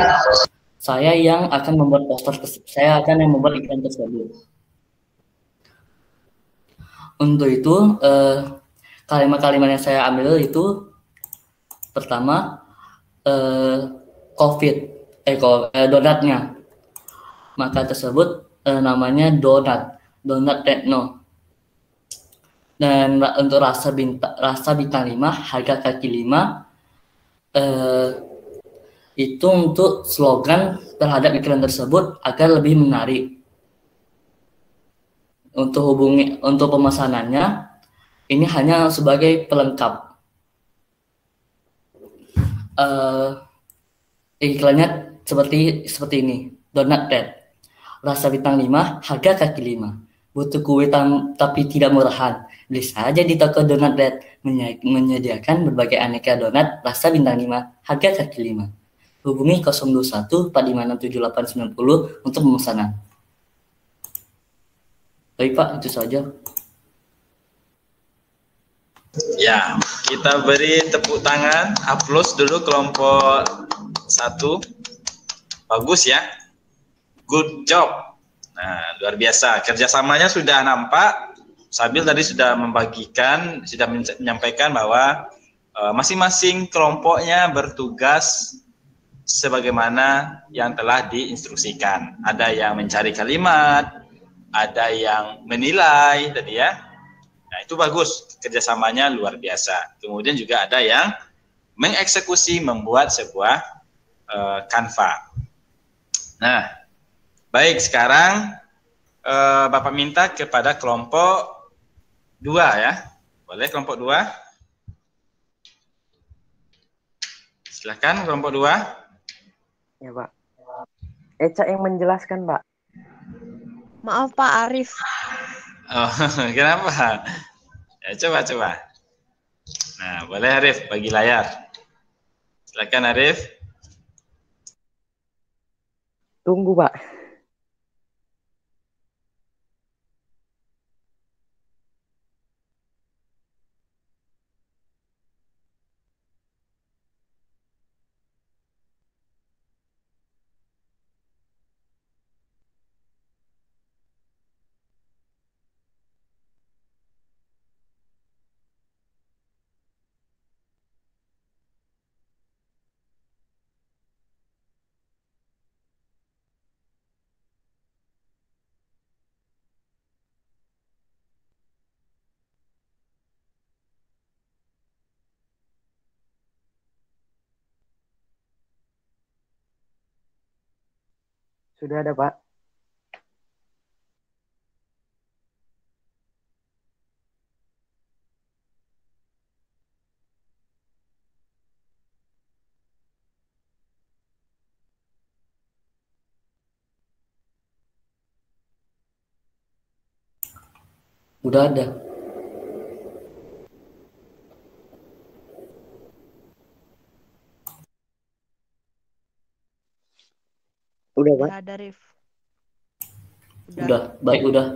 Speaker 6: saya yang akan membuat membuat iklan tersebut. Untuk itu, kalimat-kalimat yang saya ambil itu pertama donatnya. Maka tersebut namanya donat Retno. Dan untuk rasa bintang 5, harga kaki 5, itu untuk slogan terhadap iklan tersebut agar lebih menarik. Untuk pemesanannya, ini hanya sebagai pelengkap. Iklannya seperti ini. Donat Red, rasa bintang 5, harga kaki 5. Butuh kue tapi tidak murahan? Beli saja di toko Donat Red, menyediakan berbagai aneka donat rasa bintang 5, harga kaki 5. Hubungi 021 456 7890 untuk pemesanan. Baik, Pak, itu saja.
Speaker 1: Ya, kita beri tepuk tangan, aplaus dulu kelompok 1. Bagus ya. Good job. Nah, luar biasa. Kerjasamanya sudah nampak. Sabil tadi sudah menyampaikan bahwa masing-masing kelompoknya bertugas sebagaimana yang telah diinstruksikan. Ada yang mencari kalimat, ada yang menilai tadi ya. Nah, itu bagus, kerjasamanya luar biasa. Kemudian juga ada yang mengeksekusi, membuat sebuah kanva. Nah, baik, sekarang Bapak minta kepada kelompok 2 ya. Boleh kelompok 2? Silakan kelompok 2.
Speaker 2: Ya, Pak. Eca yang menjelaskan, Pak.
Speaker 9: Maaf, Pak Arif.
Speaker 1: Oh, kenapa? Ya, coba. Nah, boleh Arif, bagi layar. Silakan Arif.
Speaker 2: Tunggu, Pak. Sudah ada, Pak.
Speaker 6: Udah ada.
Speaker 9: Udah,
Speaker 2: Pak.
Speaker 9: ada Rif.
Speaker 6: Udah, baik udah.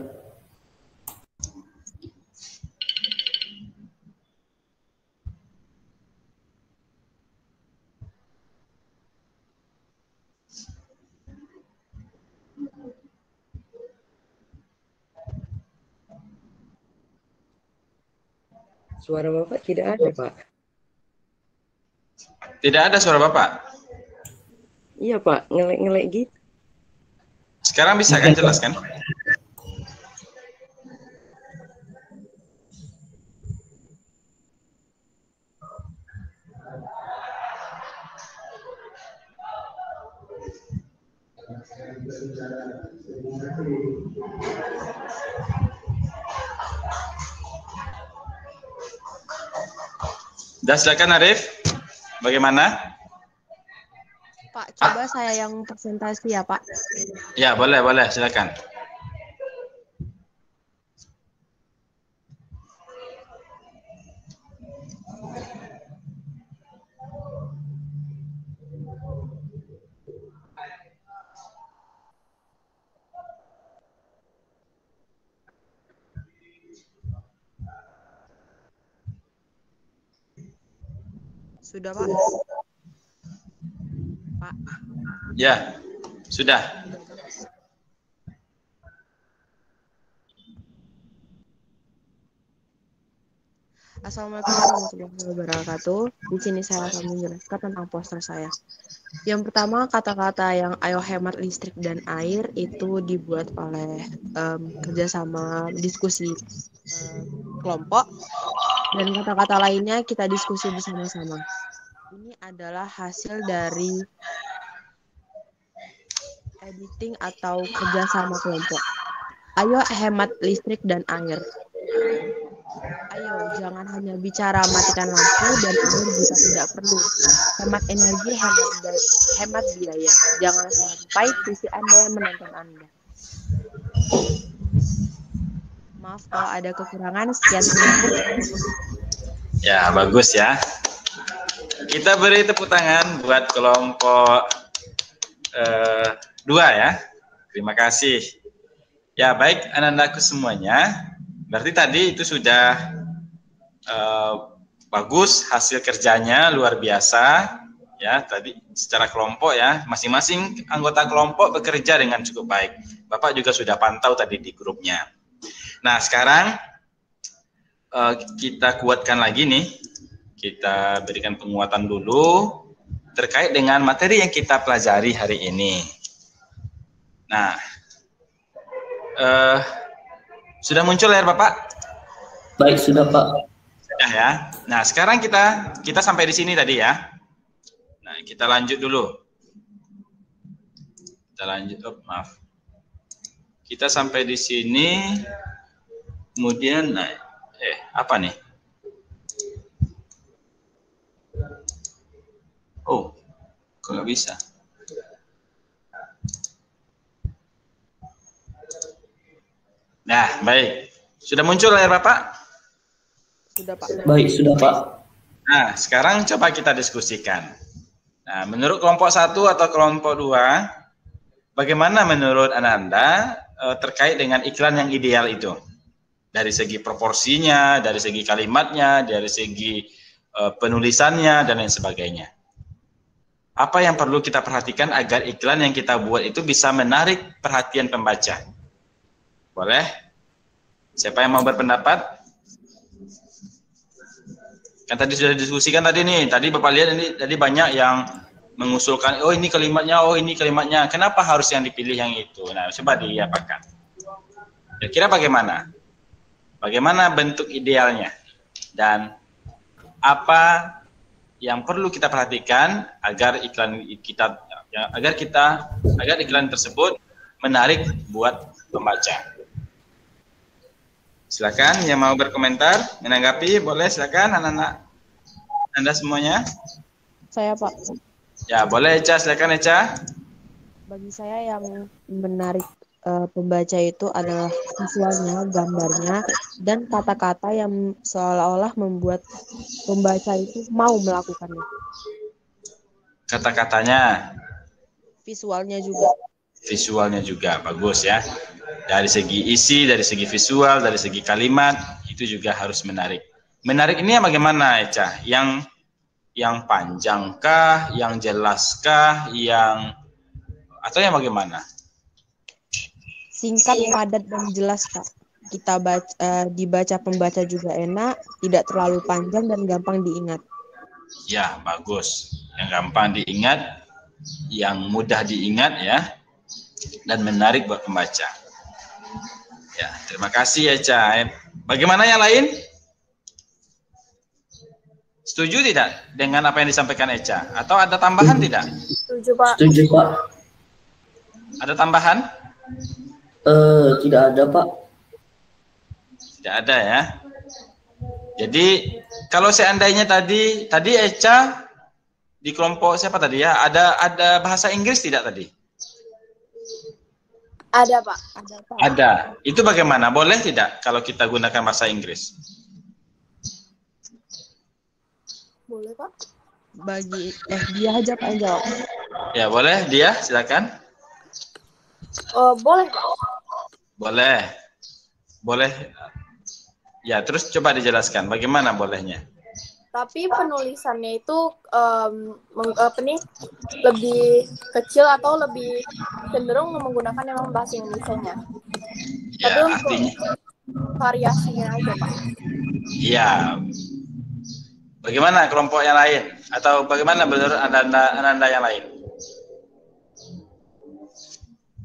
Speaker 2: Suara Bapak tidak ada, Pak.
Speaker 1: Tidak ada suara Bapak.
Speaker 2: Iya, Pak. Ngelek-ngelek gitu.
Speaker 1: Sekarang bisa kan jelaskan? Sudah, silakan Arif. Bagaimana?
Speaker 9: Pak, coba saya yang presentasi ya, Pak.
Speaker 1: Ya, boleh, silakan.
Speaker 9: Sudah, Pak? Pak.
Speaker 1: Ya, sudah.
Speaker 9: Assalamualaikum warahmatullahi wabarakatuh. Di sini saya akan menjelaskan tentang poster saya. Yang pertama, kata-kata yang ayo hemat listrik dan air itu dibuat oleh kerjasama diskusi kelompok, dan kata-kata lainnya kita diskusi bersama-sama. Ini adalah hasil dari editing atau kerjasama kelompok. Ayo hemat listrik dan air. Ayo, jangan hanya bicara matikan lampu dan air jika tidak perlu. Hemat energi, hemat biaya. Jangan sampai visi Anda yang menonton Anda. Maaf kalau ada kekurangan. Sekian.
Speaker 1: Ya, bagus ya. Kita beri tepuk tangan buat kelompok 2 ya. Terima kasih. Ya, baik anak-anakku semuanya. Berarti tadi itu sudah bagus, hasil kerjanya luar biasa ya, tadi secara kelompok ya, masing-masing anggota kelompok bekerja dengan cukup baik. Bapak juga sudah pantau tadi di grupnya. Nah, sekarang kita kuatkan lagi nih, kita berikan penguatan dulu terkait dengan materi yang kita pelajari hari ini. Nah, sudah muncul layar Bapak?
Speaker 6: Baik, sudah Pak.
Speaker 1: Sudah ya. Nah, sekarang kita sampai di sini tadi ya. Nah, kita lanjut dulu. Kita lanjut, maaf. Kita sampai di sini. Kemudian, nah, apa nih? Oh, kok nggak bisa? Nah, baik. Sudah muncul layar Bapak?
Speaker 9: Sudah, Pak.
Speaker 6: Baik, sudah Pak.
Speaker 1: Nah, sekarang coba kita diskusikan. Nah, menurut kelompok 1 atau kelompok 2, bagaimana menurut Anda terkait dengan iklan yang ideal itu? Dari segi proporsinya, dari segi kalimatnya, dari segi penulisannya, dan lain sebagainya. Apa yang perlu kita perhatikan agar iklan yang kita buat itu bisa menarik perhatian pembaca? Boleh? Siapa yang mau berpendapat? Kan tadi sudah didiskusikan tadi nih. Tadi Bapak lihat ini tadi banyak yang mengusulkan, oh ini kalimatnya, oh ini kalimatnya. Kenapa harus yang dipilih yang itu? Nah, coba diapakan. Kira-kira bagaimana? Bagaimana bentuk idealnya? Dan apa yang perlu kita perhatikan agar iklan tersebut menarik buat pembaca? Silakan yang mau berkomentar, menanggapi, boleh silakan anak-anak Anda semuanya.
Speaker 9: Saya, Pak.
Speaker 1: Ya, boleh Eca, silakan Eca.
Speaker 9: Bagi saya yang menarik pembaca itu adalah visualnya, gambarnya, dan kata-kata yang seolah-olah membuat pembaca itu mau melakukannya.
Speaker 1: Kata-katanya.
Speaker 9: Visualnya juga.
Speaker 1: visualnya juga bagus ya. Dari segi isi, dari segi visual, dari segi kalimat itu juga harus menarik. Menarik ini yang bagaimana, Eca? Yang panjangkah, yang jelaskah, atau yang bagaimana?
Speaker 9: Singkat, padat, dan jelas, Pak. Kita dibaca pembaca juga enak, tidak terlalu panjang dan gampang diingat.
Speaker 1: Ya, bagus. Yang gampang diingat, yang mudah diingat ya, dan menarik buat pembaca. Ya, terima kasih ya, Ca. Bagaimana yang lain? Setuju tidak dengan apa yang disampaikan Eca? Atau ada tambahan tidak?
Speaker 7: Setuju, Pak.
Speaker 6: Setuju, Pak.
Speaker 1: Ada tambahan?
Speaker 6: Tidak ada, Pak.
Speaker 1: Tidak ada ya. Jadi kalau seandainya tadi Eca di kelompok siapa tadi ya? Ada bahasa Inggris tidak tadi?
Speaker 7: Ada, Pak.
Speaker 1: Ada. Itu bagaimana? Boleh tidak kalau kita gunakan bahasa Inggris?
Speaker 7: Boleh, Pak.
Speaker 9: Dia aja Pak yang jawab.
Speaker 1: Ya, boleh. Dia, silakan.
Speaker 7: Boleh, Pak.
Speaker 1: Boleh. Boleh. Ya, terus coba dijelaskan bagaimana bolehnya.
Speaker 7: Tapi penulisannya itu lebih kecil atau lebih cenderung menggunakan memang bahasa Indonesianya.
Speaker 1: Ya,
Speaker 7: tapi untuk
Speaker 1: artinya
Speaker 7: variasinya aja, Pak.
Speaker 1: iya. Bagaimana kelompok yang lain? Atau bagaimana menurut Ananda yang lain?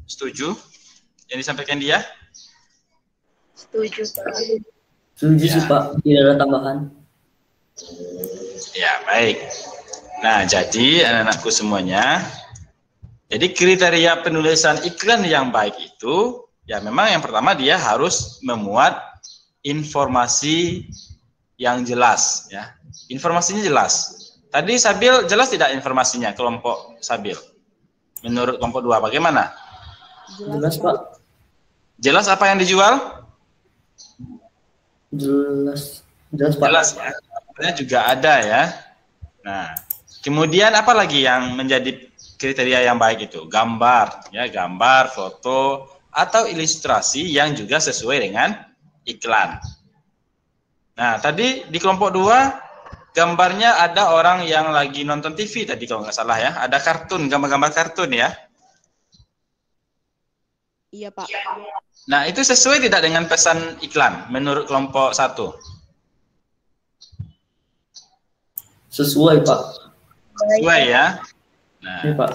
Speaker 1: Setuju yang disampaikan dia?
Speaker 8: Setuju, Pak.
Speaker 6: Setuju sih, Pak. Tidak ada tambahan.
Speaker 1: Ya, baik. Nah, jadi anak-anakku semuanya, jadi kriteria penulisan iklan yang baik itu, ya memang yang pertama dia harus memuat informasi yang jelas, ya. Informasinya jelas. Tadi Sabil jelas tidak informasinya, kelompok Sabil? Menurut kelompok 2 bagaimana?
Speaker 6: Jelas, Pak.
Speaker 1: Jelas apa yang dijual?
Speaker 6: Jelas, Pak.
Speaker 1: Jelas ya. Sebenarnya juga ada ya. Nah, kemudian apa lagi yang menjadi kriteria yang baik itu? Gambar, ya, gambar, foto, atau ilustrasi yang juga sesuai dengan iklan. Nah, tadi di kelompok 2 gambarnya ada orang yang lagi nonton TV tadi kalau nggak salah ya. Ada kartun, gambar-gambar kartun ya.
Speaker 9: Iya, Pak.
Speaker 1: Nah, itu sesuai tidak dengan pesan iklan menurut kelompok 1?
Speaker 6: Sesuai, Pak.
Speaker 1: Sesuai ya. Nah,
Speaker 6: Iya, Pak.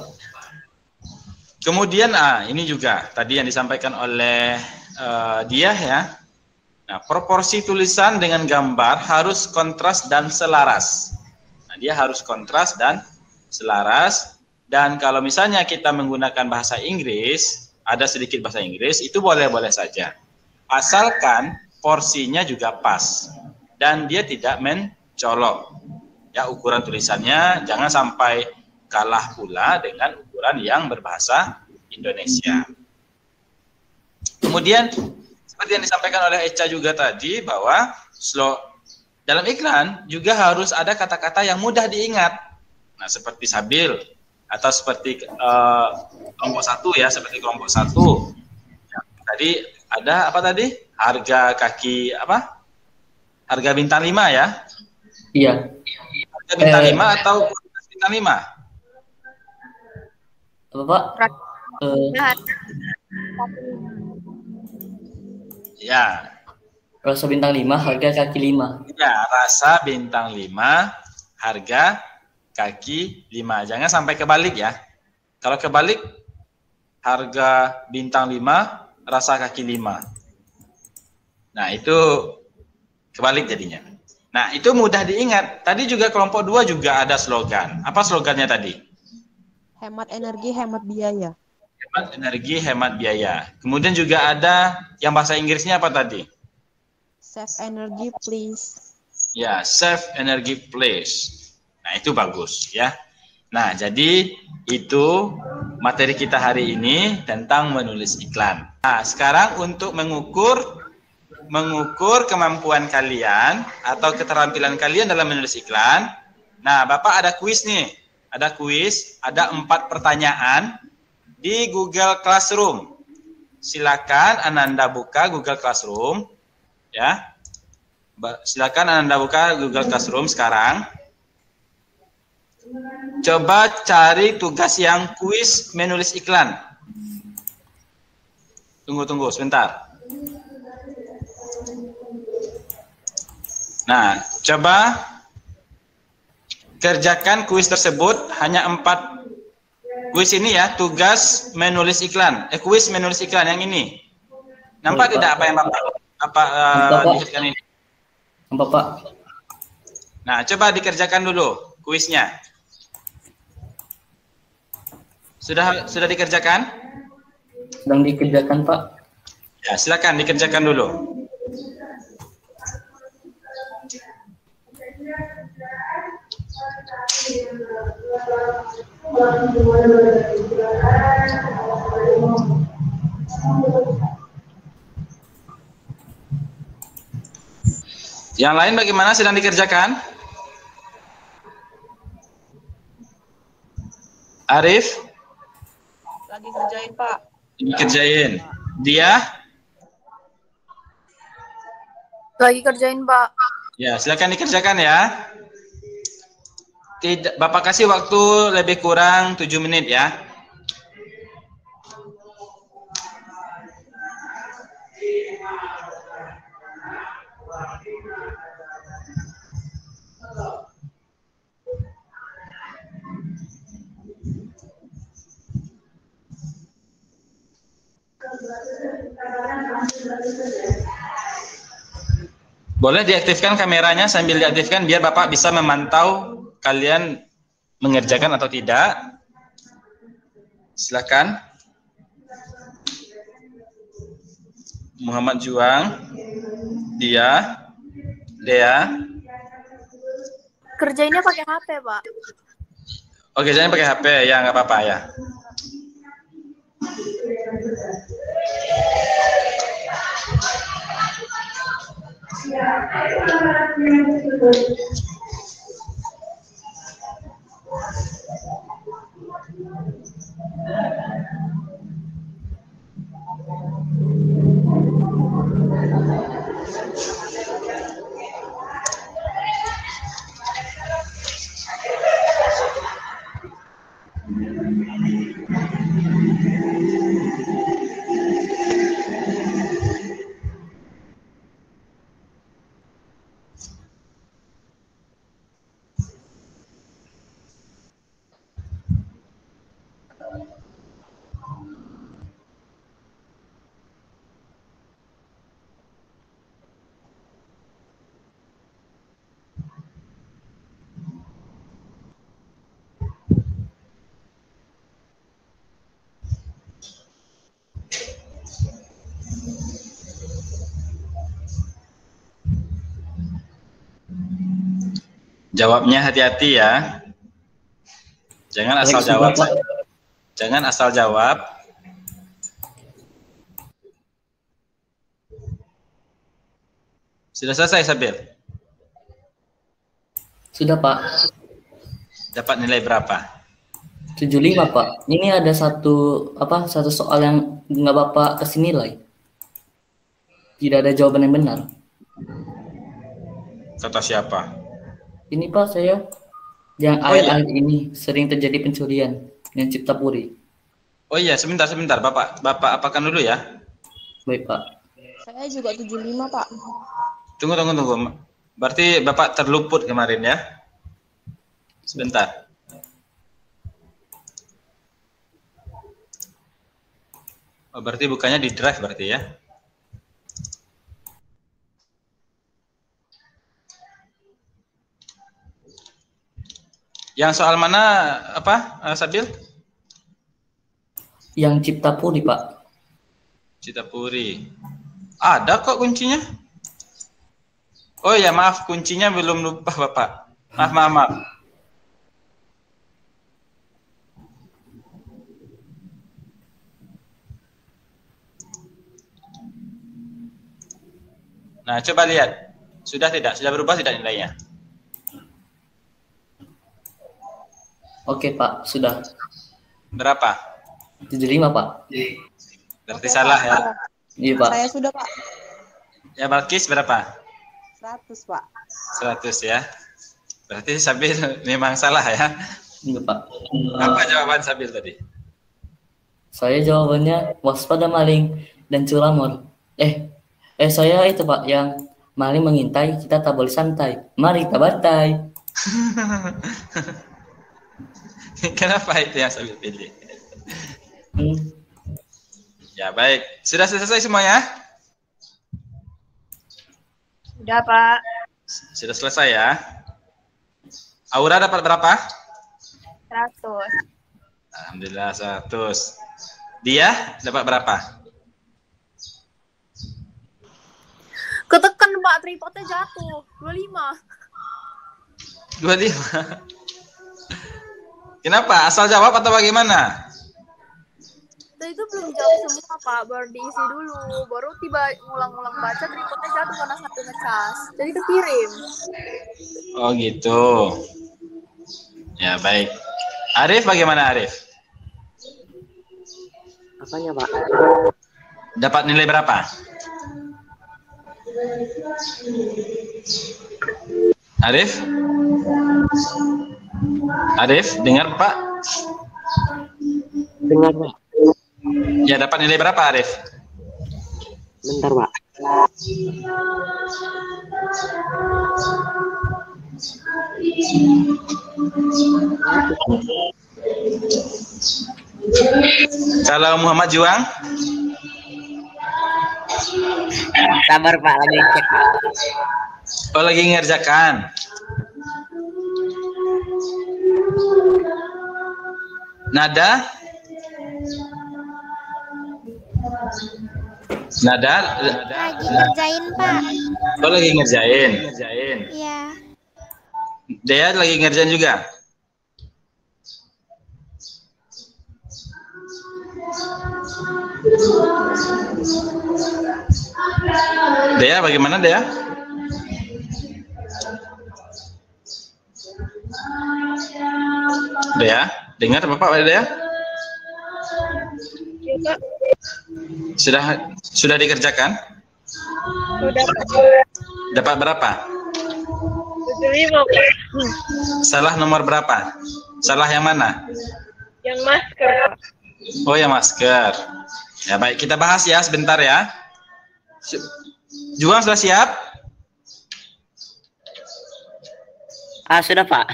Speaker 1: kemudian ini juga tadi yang disampaikan oleh dia ya. Nah, proporsi tulisan dengan gambar harus kontras dan selaras. Nah, dia harus kontras dan selaras. Dan kalau misalnya kita menggunakan bahasa Inggris, ada sedikit bahasa Inggris, itu boleh-boleh saja. Asalkan porsinya juga pas. Dan dia tidak mencolok. Ya, ukuran tulisannya jangan sampai kalah pula dengan ukuran yang berbahasa Indonesia. Kemudian seperti yang disampaikan oleh Eca juga tadi bahwa dalam iklan juga harus ada kata-kata yang mudah diingat. Nah, seperti Sabil atau seperti kelompok 1 ya, seperti kelompok 1. Ya, tadi ada apa tadi? Harga kaki apa? Harga bintang 5 ya?
Speaker 6: Iya.
Speaker 1: Harga bintang 5 atau bintang 5?
Speaker 6: Apa, Pak?
Speaker 1: Ya.
Speaker 6: Rasa bintang 5, harga kaki 5.
Speaker 1: Ya, rasa bintang 5, harga kaki 5. Jangan sampai kebalik ya. Kalau kebalik, harga bintang 5, rasa kaki 5. Nah, itu kebalik jadinya. Nah, itu mudah diingat. Tadi juga kelompok 2 juga ada slogan. Apa slogannya tadi?
Speaker 9: Hemat energi, hemat biaya.
Speaker 1: Hemat energi, hemat biaya. Kemudian juga ada yang bahasa Inggrisnya apa tadi?
Speaker 9: Save energy, please.
Speaker 1: Ya, save energy, please. Nah, itu bagus ya. Nah, jadi itu materi kita hari ini tentang menulis iklan. Nah, sekarang untuk mengukur kemampuan kalian atau keterampilan kalian dalam menulis iklan. Nah, Bapak ada kuis nih. Ada kuis, ada 4 pertanyaan. di Google Classroom. Silakan Ananda buka Google Classroom, ya. Silakan Ananda buka Google Classroom sekarang. Coba cari tugas yang kuis menulis iklan. Tunggu sebentar. Nah, coba kerjakan kuis tersebut, hanya 4 kuis ini ya, tugas menulis iklan. Kuis menulis iklan yang ini. Nampak tidak apa yang Bapak lihatkan ini?
Speaker 6: Nampak, Pak.
Speaker 1: Nah, coba dikerjakan dulu kuisnya. Sudah dikerjakan?
Speaker 6: Sedang dikerjakan, Pak.
Speaker 1: Ya, silakan dikerjakan dulu. Yang lain bagaimana, sedang dikerjakan? Arif?
Speaker 4: Lagi kerjain, Pak.
Speaker 1: Dikerjain. Dia?
Speaker 7: Lagi kerjain, Pak.
Speaker 1: Ya, silakan dikerjakan ya. Bapak kasih waktu lebih kurang 7 menit ya. Boleh diaktifkan kameranya, sambil diaktifkan biar Bapak bisa memantau kalian mengerjakan atau tidak. Silakan. Muhammad Juang, Dea.
Speaker 7: Kerjainnya pakai HP, Pak.
Speaker 1: Oke, jangan pakai HP ya, nggak apa-apa ya. Jawabnya hati-hati ya. Jangan asal jawab. Jangan asal jawab. Sudah selesai, Sabil?
Speaker 6: Sudah, Pak.
Speaker 1: Dapat nilai berapa?
Speaker 6: 75, Pak. Ini ada satu soal yang nggak Bapak kasih nilai. Tidak ada jawaban yang benar.
Speaker 1: Kata siapa?
Speaker 6: Ini, Pak, saya yang akhir-akhir ini sering terjadi pencurian dengan Cipta Puri.
Speaker 1: Oh iya, sebentar. Bapak apakan dulu ya.
Speaker 6: Baik, Pak.
Speaker 4: Saya juga 75, Pak.
Speaker 1: Tunggu. Berarti Bapak terluput kemarin ya. Sebentar. Oh, berarti bukannya di drive berarti ya. Yang soal mana Sabil?
Speaker 6: Yang Cipta Puri, Pak.
Speaker 1: Cipta Puri. Ada kok kuncinya. Oh ya, maaf, kuncinya belum lupa Bapak. Maaf. Nah, coba lihat. Sudah tidak? Sudah berubah tidak nilainya?
Speaker 6: Oke, Pak, sudah.
Speaker 1: Berapa?
Speaker 6: 75, Pak.
Speaker 1: Berarti salah ya.
Speaker 6: Iya, Pak.
Speaker 9: Saya sudah, Pak.
Speaker 1: Ya, Balkis berapa?
Speaker 9: 100, Pak.
Speaker 1: 100 ya. Berarti Sabil memang salah ya.
Speaker 6: Iya, Pak.
Speaker 1: Apa jawaban Sabil tadi?
Speaker 6: Saya jawabannya waspada maling dan curamur. Saya itu, Pak, yang maling mengintai, kita tak boleh santai. Mari kita bantai.
Speaker 1: Kenapa itu yang Sabil pilih? Ya, baik. Sudah selesai semuanya?
Speaker 8: Sudah, Pak.
Speaker 1: Sudah selesai ya. Aura dapat berapa?
Speaker 8: 100.
Speaker 1: Alhamdulillah 100. Dia dapat berapa?
Speaker 4: Ketekan Pak, tripodnya jatuh. 25.
Speaker 1: 25. Kenapa? Asal jawab atau bagaimana?
Speaker 4: Itu belum jawab semua Pak, baru diisi dulu. Baru tiba ngulang-ngulang baca, tripodnya jatuh karena satu ngecas. Jadi kekirim.
Speaker 1: Oh gitu. Ya baik. Arif bagaimana Arif?
Speaker 2: Apanya, Pak?
Speaker 1: Dapat nilai berapa? Arif? Arif, dengar Pak?
Speaker 2: Dengar, Pak.
Speaker 1: Ya, dapat nilai berapa Arif?
Speaker 2: Bentar, Pak.
Speaker 1: Kalau Muhammad Juang?
Speaker 3: Sabar Pak, lagi cek Pak.
Speaker 1: Oh, lagi ngerjakan. Nada? Nada?
Speaker 5: Lagi ngerjain, Pak.
Speaker 1: Oh, lagi ngerjain.
Speaker 5: Iya.
Speaker 1: Dia lagi ngerjain juga? Dea, bagaimana Dea? Dea, dengar Bapak Dea?
Speaker 8: Ya, Pak.
Speaker 1: Sudah dikerjakan?
Speaker 8: Sudah.
Speaker 1: Dapat berapa?
Speaker 8: 75, Pak.
Speaker 1: Salah nomor berapa? Salah yang mana?
Speaker 8: Yang masker, Pak.
Speaker 1: Oh, yang masker. Ya baik, kita bahas ya sebentar ya. Juang sudah siap?
Speaker 3: Sudah Pak.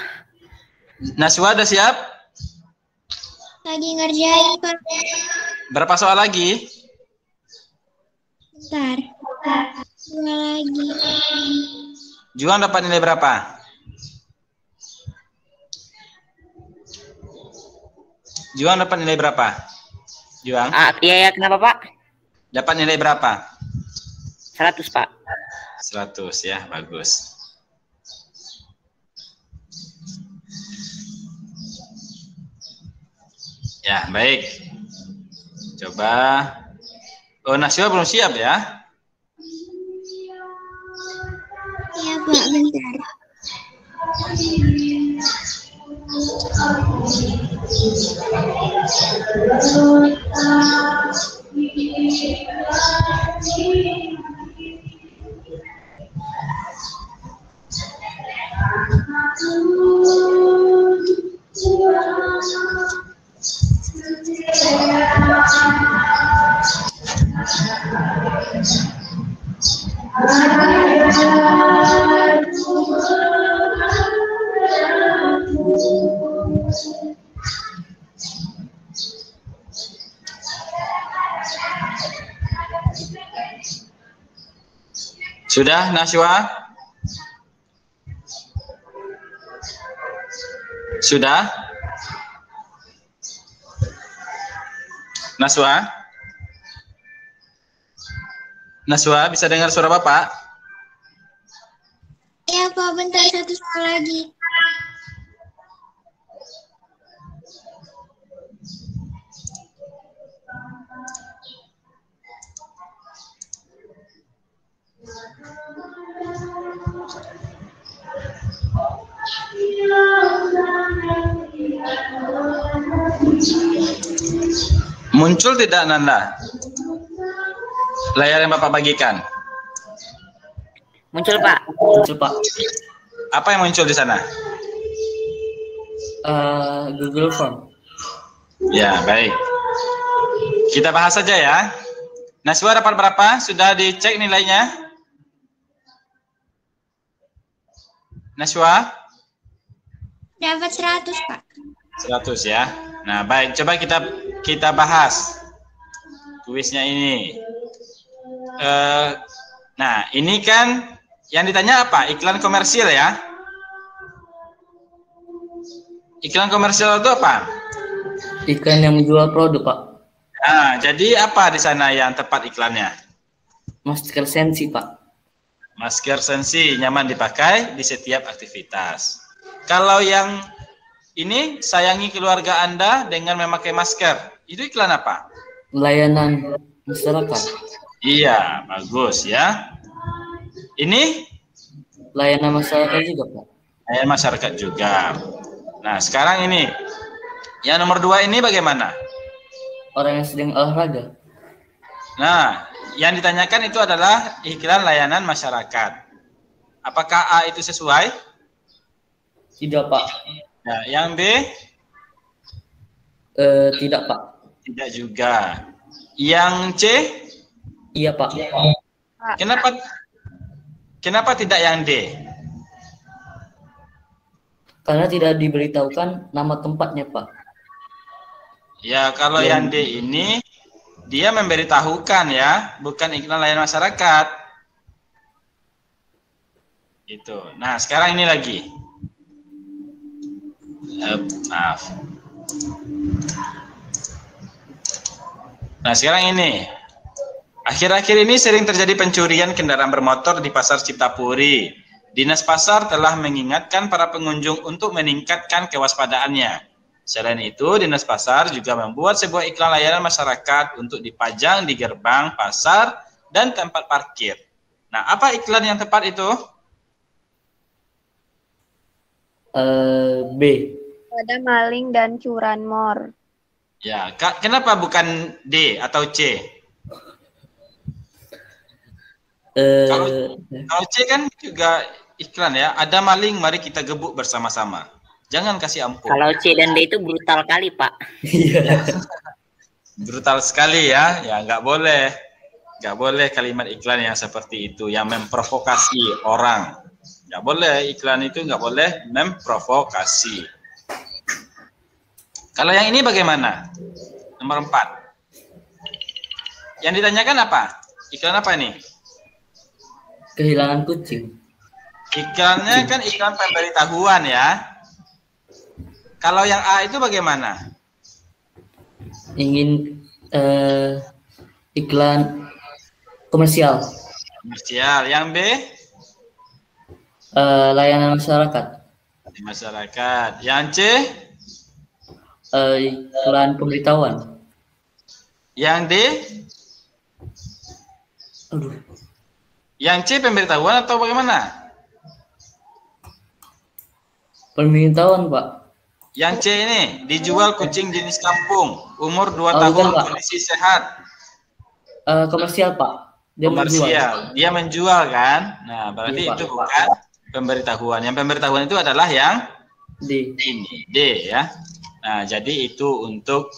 Speaker 1: Naswa sudah siap?
Speaker 5: Lagi ngerjain, Pak.
Speaker 1: Berapa soal lagi?
Speaker 5: Bentar. 2 lagi.
Speaker 1: Juang dapat nilai berapa? Juang dapat nilai berapa? Juang?
Speaker 3: Iya, kenapa Pak?
Speaker 1: Dapat nilai berapa?
Speaker 3: 100 Pak.
Speaker 1: 100 ya, bagus. Ya, baik. Coba. Oh, Naswa belum siap ya?
Speaker 5: Iya, Pak, bentar.
Speaker 1: Sudah, Naswa? Sudah? Naswa? Naswa, bisa dengar suara Bapak?
Speaker 5: Iya, Pak, bentar, 1 soal lagi.
Speaker 1: Muncul tidak Nanda? Layar yang Bapak bagikan.
Speaker 3: Muncul, Pak.
Speaker 6: Muncul, Pak.
Speaker 1: Apa yang muncul di sana?
Speaker 6: Google Form.
Speaker 1: Ya, baik. Kita bahas saja ya. Naswa dapat berapa? Sudah dicek nilainya? Naswa?
Speaker 5: Dapat 100, Pak.
Speaker 1: 100 ya. Nah, baik. Coba kita bahas kuisnya ini. Nah, ini kan yang ditanya apa? Iklan komersil ya? Iklan komersil itu apa?
Speaker 6: Iklan yang menjual produk, Pak.
Speaker 1: Nah, jadi apa di sana yang tepat iklannya?
Speaker 6: Masker sensi, Pak.
Speaker 1: Masker sensi nyaman dipakai di setiap aktivitas. Kalau yang ini sayangi keluarga Anda dengan memakai masker, itu iklan apa?
Speaker 6: Layanan masyarakat.
Speaker 1: Iya, bagus ya. Ini
Speaker 6: Layanan masyarakat juga, Pak.
Speaker 1: layanan masyarakat juga. Nah, sekarang ini yang nomor 2 ini bagaimana?
Speaker 6: Orang yang sedang olahraga.
Speaker 1: Nah, yang ditanyakan itu adalah iklan layanan masyarakat. Apakah A itu sesuai?
Speaker 6: Tidak, Pak.
Speaker 1: Nah, yang B?
Speaker 6: Tidak, Pak.
Speaker 1: Tidak juga. Yang C?
Speaker 6: Iya, Pak.
Speaker 1: Kenapa tidak yang D?
Speaker 6: Karena tidak diberitahukan nama tempatnya, Pak.
Speaker 1: Ya, kalau yang D ini dia memberitahukan ya, bukan iklan layanan masyarakat. Itu. Nah, sekarang ini lagi. Maaf. Nah, sekarang ini. Akhir-akhir ini sering terjadi pencurian kendaraan bermotor di Pasar Ciptapuri. Dinas Pasar telah mengingatkan para pengunjung untuk meningkatkan kewaspadaannya. Selain itu, Dinas Pasar juga membuat sebuah iklan layanan masyarakat untuk dipajang di gerbang pasar dan tempat parkir. Nah, apa iklan yang tepat itu?
Speaker 6: B.
Speaker 8: Ada maling dan curanmor.
Speaker 1: Ya, kenapa bukan D atau C? Kalau C kan juga iklan ya. Ada maling, mari kita gebuk bersama-sama. Jangan kasih ampun.
Speaker 3: Kalau C dan D itu brutal kali, Pak.
Speaker 1: Brutal sekali ya. Ya, nggak boleh. Nggak boleh kalimat iklan yang seperti itu, yang memprovokasi orang. Nggak boleh, iklan itu nggak boleh memprovokasi. Kalau yang ini bagaimana? Nomor 4. Yang ditanyakan apa? Iklan apa ini?
Speaker 6: Kehilangan kucing.
Speaker 1: Iklannya kan iklan pemberitahuan ya. Kalau yang A itu bagaimana?
Speaker 6: Ingin iklan komersial.
Speaker 1: Komersial. Yang B?
Speaker 6: Layanan masyarakat.
Speaker 1: Masyarakat. Yang C?
Speaker 6: Iklan pemberitahuan.
Speaker 1: Yang D?
Speaker 6: Aduh.
Speaker 1: Yang C pemberitahuan atau bagaimana?
Speaker 6: Pemberitahuan, Pak.
Speaker 1: Yang C ini dijual kucing jenis kampung, umur 2 tahun,
Speaker 6: bukan,
Speaker 1: kondisi sehat.
Speaker 6: Komersial, Pak.
Speaker 1: Komersial. Dia menjual kan? Nah, berarti
Speaker 6: iya,
Speaker 1: itu
Speaker 6: Pak.
Speaker 1: bukan pemberitahuan. Yang pemberitahuan itu adalah yang
Speaker 6: D.
Speaker 1: Ini, D ya. Nah, jadi itu untuk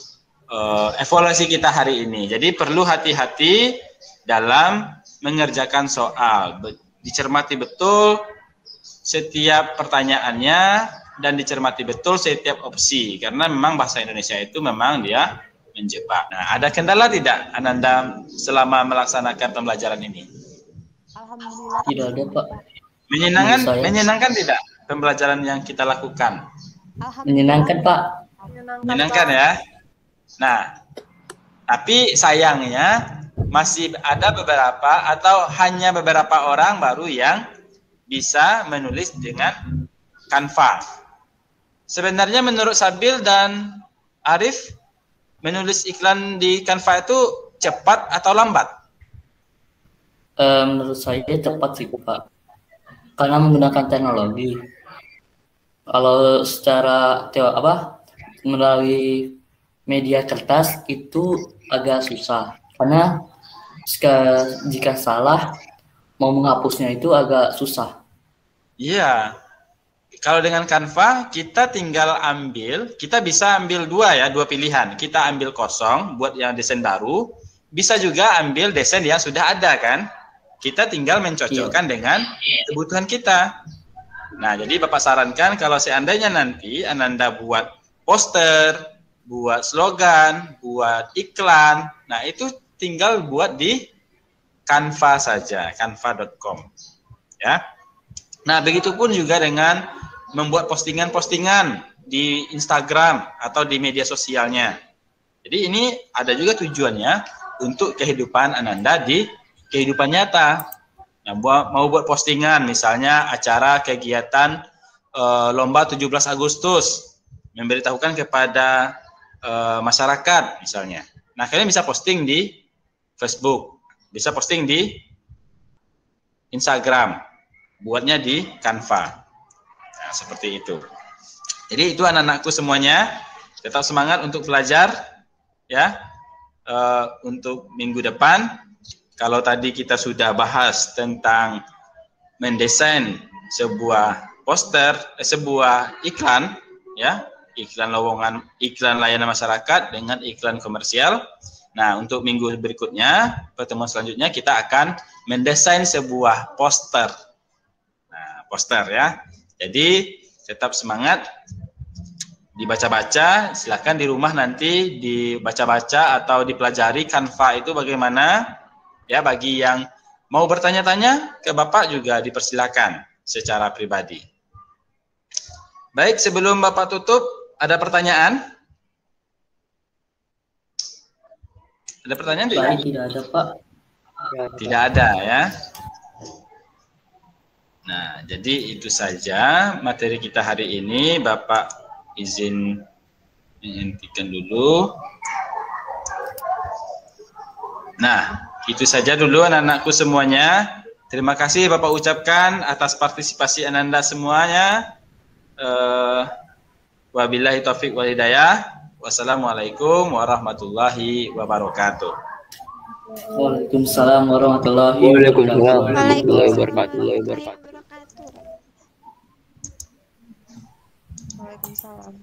Speaker 1: evaluasi kita hari ini. Jadi perlu hati-hati dalam mengerjakan soal. Dicermati betul setiap pertanyaannya dan dicermati betul setiap opsi. Karena memang bahasa Indonesia itu memang dia menjebak. Nah, ada kendala tidak Ananda selama melaksanakan pembelajaran ini?
Speaker 9: Alhamdulillah.
Speaker 6: Tidak ada, Pak.
Speaker 1: Menyenangkan tidak pembelajaran yang kita lakukan?
Speaker 6: Menyenangkan, Pak.
Speaker 1: Menyenangkan ya. Nah, tapi sayangnya masih ada beberapa atau hanya beberapa orang baru yang bisa menulis dengan Canva. Sebenarnya menurut Sabil dan Arif, menulis iklan di Canva itu cepat atau lambat?
Speaker 6: Menurut saya cepat sih, Pak. Karena menggunakan teknologi. Kalau secara melalui media kertas itu agak susah karena jika salah mau menghapusnya itu agak susah.
Speaker 1: Iya. Kalau dengan Canva kita tinggal kita bisa ambil dua pilihan. Kita ambil kosong buat yang desain baru, bisa juga ambil desain yang sudah ada kan. Kita tinggal mencocokkan dengan kebutuhan kita. Nah, jadi Bapak sarankan kalau seandainya nanti Ananda buat poster, buat slogan, buat iklan, nah itu tinggal buat di Canva saja, canva.com. Ya. Nah, begitupun juga dengan membuat postingan-postingan di Instagram atau di media sosialnya. Jadi ini ada juga tujuannya untuk kehidupan Ananda di kehidupan nyata. Nah, mau buat postingan, misalnya acara kegiatan lomba 17 Agustus, memberitahukan kepada masyarakat misalnya. Nah, kalian bisa posting di Facebook, bisa posting di Instagram, buatnya di Canva. Nah, seperti itu. Jadi itu anak-anakku semuanya, tetap semangat untuk belajar ya. Untuk minggu depan, kalau tadi kita sudah bahas tentang mendesain sebuah poster, sebuah iklan ya, iklan lowongan, iklan layanan masyarakat dengan iklan komersial. Nah, untuk minggu berikutnya, pertemuan selanjutnya kita akan mendesain sebuah poster. Nah, poster ya. Jadi tetap semangat, dibaca-baca, silahkan di rumah nanti dibaca-baca atau dipelajari Canva itu bagaimana. Ya, bagi yang mau bertanya-tanya ke Bapak juga dipersilakan secara pribadi. Baik, sebelum Bapak tutup, ada pertanyaan? Ada pertanyaan tidak?
Speaker 6: Tidak ada, Pak.
Speaker 1: Tidak ada ya. Nah, jadi itu saja materi kita hari ini. Bapak izin menghentikan dulu. Nah, itu saja dulu anak-anakku semuanya. Terima kasih Bapak ucapkan atas partisipasi Ananda semuanya. Wabillahi taufiq wal hidayah. Wassalamualaikum warahmatullahi wabarakatuh.
Speaker 6: Waalaikumsalam warahmatullahi wabarakatuh.
Speaker 9: Waalaikumsalam.